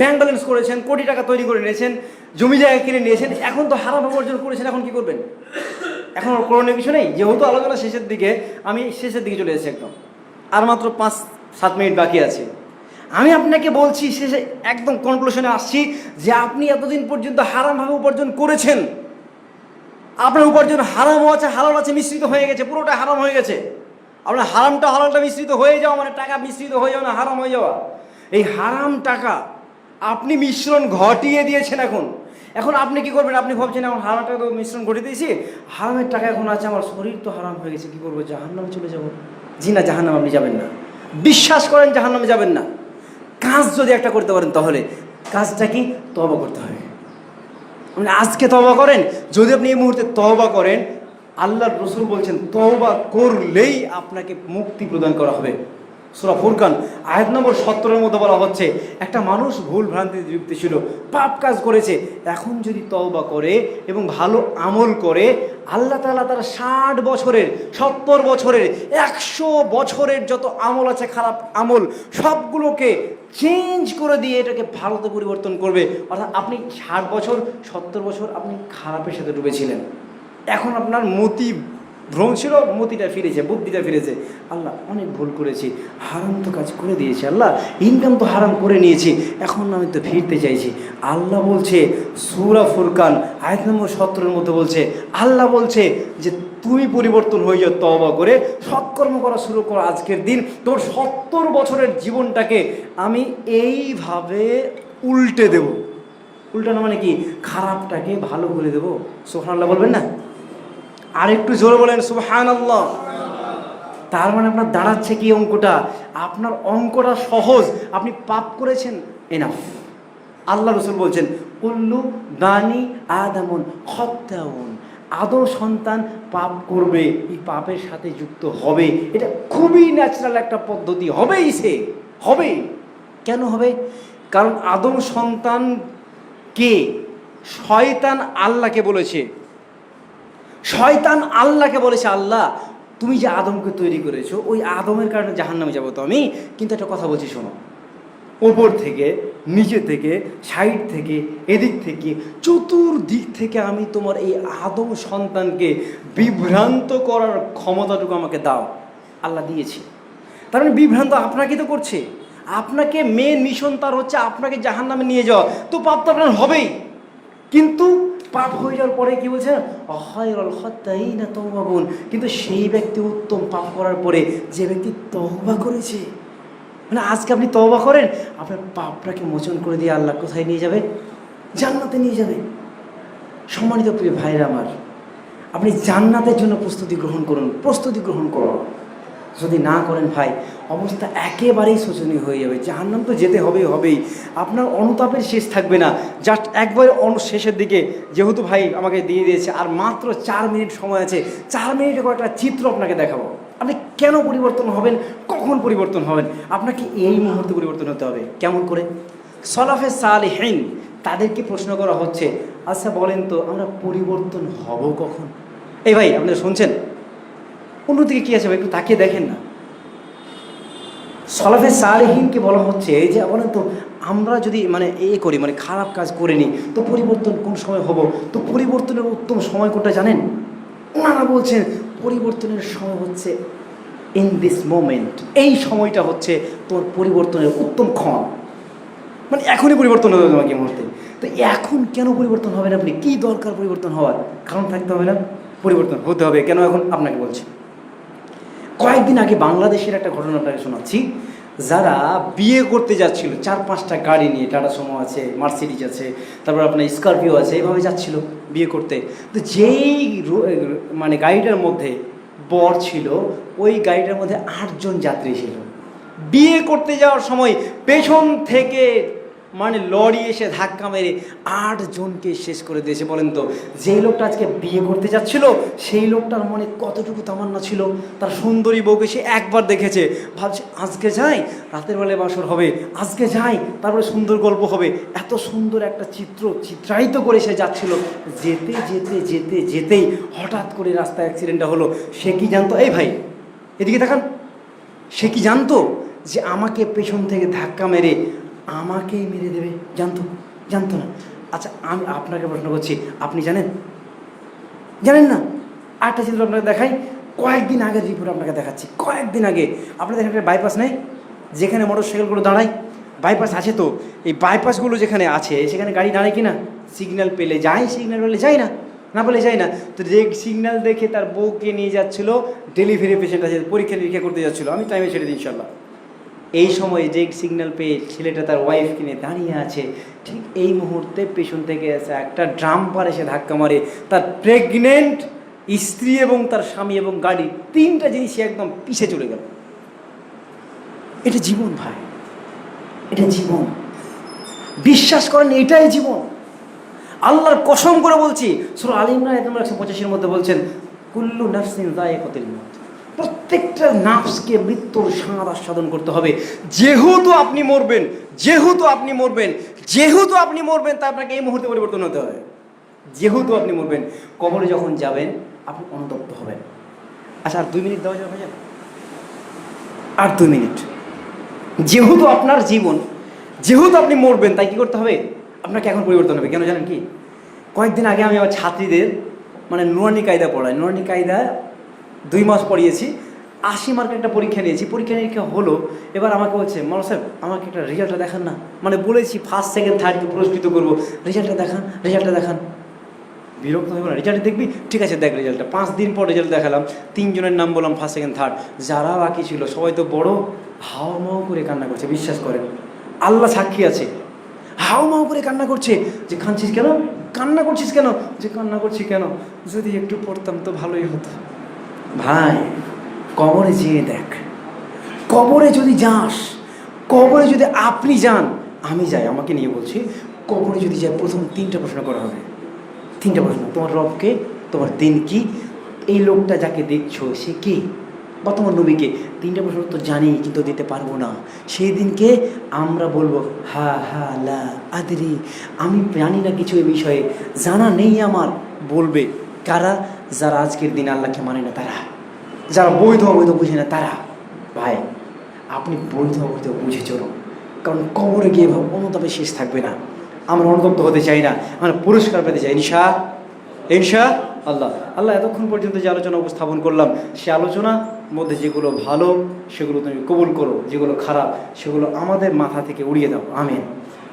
ব্যাংক ব্যালেন্স করেছেন, কোটি টাকা তৈরি করে নিয়েছেন, জমি জায়গা কিনে নিয়েছেন, এখন তো হারাম উপার্জন করেছেন, এখন কি করবেন? এখন করণীয় কিছু নেই। যেহেতু আলোচনা শেষের দিকে, আমি শেষের দিকে চলে এসেছি একদম, আর মাত্র 5-7 মিনিট বাকি আছে। আমি আপনাকে বলছি, শেষে একদম কনক্লুশনে আসছি যে আপনি এতদিন পর্যন্ত হারামভাবে উপার্জন করেছেন, আপনার উপার্জন হারামও আছে হালাল আছে, মিশ্রিত হয়ে গেছে, পুরোটা হারাম হয়ে গেছে। আপনার হারামটা হালালটা মিশ্রিত হয়ে যাওয়া মানে টাকা মিশ্রিত হয়ে যাওয়া না, হারাম হয়ে যাওয়া। এই হারাম টাকা আপনি মিশ্রণ ঘটিয়ে দিয়েছেন। এখন আপনি কি করবেন? আপনি ভাবছেন আমার হারাম টাকা তো মিশ্রণ ঘটিয়ে দিয়েছি, হারামের টাকা এখন আছে, আমার শরীর তো হারাম হয়ে গেছে, কি করবো, জাহান্নামে চলে যাব। জি না, জাহান্নামে আপনি যাবেন না, বিশ্বাস করেন, জাহান্নামে যাবেন না। কাজ যদি একটা করতে পারেন, তাহলে কাজটা কি, তওবা করতে হবে। আপনি আজকে তওবা করেন, যদি আপনি এই মুহূর্তে তওবা করেন, আল্লাহর রসুল বলছেন তওবা করলেই আপনাকে মুক্তি প্রদান করা হবে। সূরা ফুরকান আয়াত নম্বর 17 মধ্যে বলা হচ্ছে, একটা মানুষ ভুল ভ্রান্তিতে লিপ্ত ছিল, পাপ কাজ করেছে, এখন যদি তওবা করে এবং ভালো আমল করে, আল্লাহ তাআলা তার 60 বছরের, 70 বছরের, 100 বছরের যত আমল আছে, খারাপ আমল, সবগুলোকে চেঞ্জ করে দিয়ে এটাকে ভালোতে পরিবর্তন করবে। অর্থাৎ আপনি 60 বছর, 70 বছর আপনি খারাপের সাথে ডুবেছিলেন, এখন আপনার মতি ভ্রম ছিল, মতিটা ফিরেছে, বুদ্ধিটা ফিরেছে। আল্লাহ অনেক ভুল করেছি, হারাম তো কাজ করে দিয়েছি, আল্লাহ ইনকাম তো হারাম করে নিয়েছি, এখন আমি তো ফিরতে চাইছি। আল্লাহ বলছে সূরা ফুরকান আয়াত নম্বর 17-এর মধ্যে বলছে, আল্লাহ বলছে যে তুমি পরিবর্তন হয়ে যাও তওবা করে, সৎকর্ম করা শুরু করো আজকের দিন। তোর 70 বছরের জীবনটাকে আমি এইভাবে উল্টে দেব। উল্টানো মানে কি? খারাপটাকে ভালো করে দেবো। সুবহানাল্লাহ বলবেন না? আর একটু জোরে বলেন সুবহানাল্লাহ। তার মানে আপনার দাঁড়াচ্ছে কি অঙ্কটা? আপনার অঙ্কটা সহজ, আপনি পাপ করেছেন, এনাফ। আল্লাহ রাসূল বলছেন কুল্লু বানি আদামুন খাত্তাউন, আদম সন্তান পাপ করবে, এই পাপের সাথে যুক্ত হবে, এটা খুবই ন্যাচারাল একটা পদ্ধতি, হবেই, সে হবেই। কেন হবে? কারণ আদম সন্তান কে? শয়তান আল্লাহকে বলেছে, শয়তান আল্লাহকে বলেছে, আল্লাহ তুমি যে আদমকে তৈরি করেছো, ওই আদমের কারণে জাহান্নামে যাবো তো আমি, কিন্তু একটা কথা বলছি শোনো, ওপর থেকে, নিচে থেকে, সাইড থেকে, এদিক থেকে, চতুর্দিক থেকে আমি তোমার এই আদম সন্তানকে বিভ্রান্ত করার ক্ষমতাটুকু আমাকে দাও। আল্লাহ দিয়েছে, তার মানে বিভ্রান্ত আপনাকে তো করছে, আপনাকে মেন মিশন তার হচ্ছে আপনাকে জাহান্নামে নিয়ে যাওয়া, তো পাপ তো আপনার হবেই। কিন্তু পাপ হয়ে যাওয়ার পরে কি বলছে? খায়রুল খাত্তাইনা তাওয়াবুন, কিন্তু সেই ব্যক্তি উত্তম পাপ করার পরে যে ব্যক্তি তওবা করেছে। মানে আজকে আপনি তওবা করেন, আপনার পাপটাকে মোচন করে দিয়ে আল্লাহ কোথায় নিয়ে যাবে? জান্নাতে নিয়ে যাবে। সম্মানিত প্রিয় ভাইরা আমার, আপনি জান্নাতের জন্য প্রস্তুতি গ্রহণ করুন, প্রস্তুতি গ্রহণ করুন। যদি না করেন ভাই, অবস্থা একেবারেই শোচনীয় হয়ে যাবে। জাহান্নাম তো যেতে হবেই হবেই, আপনার অনুতাপের শেষ থাকবে না। জাস্ট একবারে শেষের দিকে, যেহেতু ভাই আমাকে দিয়ে দিয়েছে আর মাত্র 4 মিনিট সময় আছে, 4 মিনিটে কয়েকটা চিত্র আপনাকে দেখাবো। আপনি কেন পরিবর্তন হবেন, কখন পরিবর্তন হবেন? আপনাকে এই মুহূর্তে পরিবর্তন হতে হবে। কেমন করে? সলাফে সালেহিন তাদেরকে প্রশ্ন করা হচ্ছে, আচ্ছা বলেন তো আমরা পরিবর্তন হব কখন? এই ভাই আপনারা শুনছেন? অন্যদিকে কী আছে ভাই, একটু তাকিয়ে দেখেন না। সলাফে সালেহিনকে বলা হচ্ছে এই যে বলেন তো আমরা যদি মানে করি, মানে খারাপ কাজ করে নিই, তো পরিবর্তন কোন সময় হব? তো পরিবর্তনের উত্তম সময় কোনটা জানেন? ওনারা বলছেন পরিবর্তনের সময় হচ্ছে ইন দিস মোমেন্ট, এই সময়টা হচ্ছে তোর পরিবর্তনের উত্তম ক্ষণ। মানে এখনই পরিবর্তন হবে তোমাকে এই মুহূর্তে। তো এখন কেন পরিবর্তন হবেন আপনি? কি দরকার পরিবর্তন হওয়ার? কারণ থাকতে হবে না? পরিবর্তন হতে হবে কেন এখন আপনাকে বলছি। কয়েকদিন আগে বাংলাদেশের একটা ঘটনা আপনাকে শোনাচ্ছি। যারা বিয়ে করতে যাচ্ছিল 4-5টা গাড়ি নিয়ে, টাটা সুমো আছে, মার্সিডিজ আছে, তারপর আপনার স্করপিও আছে, এইভাবে যাচ্ছিল বিয়ে করতে। তো যেই মানে গাড়িটার মধ্যে বর ছিল, ওই গাড়িটার মধ্যে 8 জন যাত্রী ছিল। বিয়ে করতে যাওয়ার সময় পেছন থেকে মানে লরি এসে ধাক্কা মেরে 8 জনকে শেষ করে দিয়েছে। বলেন তো, যেই লোকটা আজকে বিয়ে করতে যাচ্ছিল, সেই লোকটার মনে কতটুকু তামান্না ছিল, তার সুন্দরী বউকে সে একবার দেখেছে, ভাবছে আজকে যাই, রাতের বেলায় বাসর হবে, আজকে যাই, তারপরে সুন্দর গল্প হবে। এত সুন্দর একটা চিত্রায়িত করে সে যাচ্ছিল। যেতে যেতে যেতে যেতেই হঠাৎ করে রাস্তায় অ্যাক্সিডেন্টটা হলো। সে কি জানতো? এই ভাই এদিকে দেখান, সে কি জানতো যে আমাকে পেছন থেকে ধাক্কা মেরে আমাকেই মেরে দেবে? জানতো না। আচ্ছা আমি আপনাকে প্রশ্ন করছি, আপনি জানেন? জানেন না? আরেকটা চিত্র আপনাকে দেখাই, কয়েকদিন আগের রিপোর্ট আপনাকে দেখাচ্ছি। কয়েকদিন আগে আপনাদের এখানে বাইপাস নেই, যেখানে মোটরসাইকেলগুলো দাঁড়ায়, বাইপাস আছে তো, এই বাইপাসগুলো যেখানে আছে সেখানে গাড়ি দাঁড়ায় কি না? সিগন্যাল পেলে যায়, সিগন্যাল পেলে যায় না, না পেলে যায় না। তো রেড সিগন্যাল দেখে তার বউকে নিয়ে যাচ্ছিলো, ডেলিভারি পেশেন্ট আছে, পরীক্ষা নিরীক্ষা করতে যাচ্ছিলো, আমি টাইমে ছেড়ে দিই ইনশাল্লাহ। এই সময় রেড সিগন্যাল পেয়ে ছেলেটা তার ওয়াইফকে নিয়ে দাঁড়িয়ে আছে। ঠিক এই মুহূর্তে পেছন থেকে এসে একটা ড্রাম্পার এসে ধাক্কা মারে তার প্রেগনেন্ট স্ত্রী এবং তার স্বামী এবং গাড়ি, 3টা জিনিস একদম পিছে চলে গেল। এটা জীবন ভাই, এটা জীবন। বিশ্বাস করেন এটাই জীবন। আল্লাহর কসম করে বলছি, সূরা আলে ইমরান 185-এর মধ্যে বলছেন কুল্লু নাফসিন যায়িকাতুল মাউত, প্রত্যেকটা নাফসকে মৃত্যুর স্বাদ আস্বাদন করতে হবে। যেহেতু আপনি মরবেন, যেহেতু আপনি মরবেন, যেহেতু আপনি মরবেন, তা আপনাকে এই মুহূর্তে পরিবর্তন হতে হবে। যেহেতু আপনি মরবেন, কবরে যখন যাবেন আপনি অনুতপ্ত হবেন। আচ্ছা, আর 2 মিনিট দেওয়া যাবে ভাইয়া? আর 2 মিনিট। যেহেতু আপনার জীবন, যেহেতু আপনি মরবেন, তাই কি করতে হবে? আপনাকে এখন পরিবর্তন হবে। কেন জানেন কি? কয়েকদিন আগে আমি আমার ছাত্রীদের মানে নুরানি কায়দা পড়াই, নুরানি কায়দা 2 মাস পড়িয়েছি, 80 মার্কের একটা পরীক্ষা নিয়েছি, পরীক্ষা নিরীক্ষা হলো। এবার আমাকে বলছে, মাওলানা সাহেব আমাকে একটা রেজাল্টটা দেখান না। মানে বলেছি ফার্স্ট সেকেন্ড থার্ডকে পুরস্কৃত করবো, রেজাল্টটা দেখান, রেজাল্টটা দেখান। বিরক্ত হয়ে না, রেজাল্ট দেখবি? ঠিক আছে দেখ রেজাল্টটা। 5 দিন পর রেজাল্ট দেখালাম, 3 জনের নাম বললাম ফার্স্ট সেকেন্ড থার্ড। যারা বাকি ছিল সবাই তো বড় হাওমাও করে কান্না করছে, বিশ্বাস করেন, আল্লাহ সাক্ষী আছে, হাওমাও করে কান্না করছে। যে কাঁদছিস কেন, কান্না করছিস কেন? যে কান্না করছি কেন, যদি একটু পড়তাম তো ভালোই হতো। ভাই, কবরে যেয়ে দেখ, কবরে যদি যাস, কবরে যদি আপনি যান, আমি যাই, আমাকে নিয়ে বলছি, কবরে যদি যাই প্রথম 3টা প্রশ্ন করা হবে। 3টা প্রশ্ন, তোমার রবকে, তোমার দিন কি, এই লোকটা যাকে দেখছো সে কে, বা তোমার নবীকে। 3টা প্রশ্ন তো জানি কিন্তু দিতে পারবো না। সেই দিনকে আমরা বলবো হা হা লা আদরি, আমি জানি না কিছু এ বিষয়ে, জানা নেই আমার। বলবে কারা? যারা আজকের দিন আল্লাহকে মানে না তারা, যারা বৈধ অবৈধ বুঝে না তারা। ভাই, আপনি বৈধ অবৈধ বুঝে চলুন, কারণ কবরে গিয়ে অনুতাপে শেষ থাকবে না। আমরা অনুতপ্ত হতে চাই না, আমরা পুরস্কার পেতে চাই ইনশা আল্লাহ। আল্লাহ এতক্ষণ পর্যন্ত যে আলোচনা উপস্থাপন করলাম, সে আলোচনার মধ্যে যেগুলো ভালো সেগুলো তুমি কবুল করো, যেগুলো খারাপ সেগুলো আমাদের মাথা থেকে উড়িয়ে দাও, আমিন।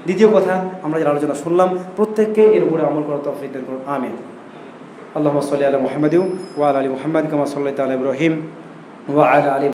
দ্বিতীয় কথা, আমরা যে আলোচনা শুনলাম প্রত্যেককে এর উপরে আমল করার তৌফিক দান করুন, আমিন। আল্লাহুম্মা সাল্লি আলা মুহাম্মাদিন ওয়া আলা আলি মুহাম্মাদ কামা সাল্লাইতা আলা ইব্রাহিম ওয়া আলা আলি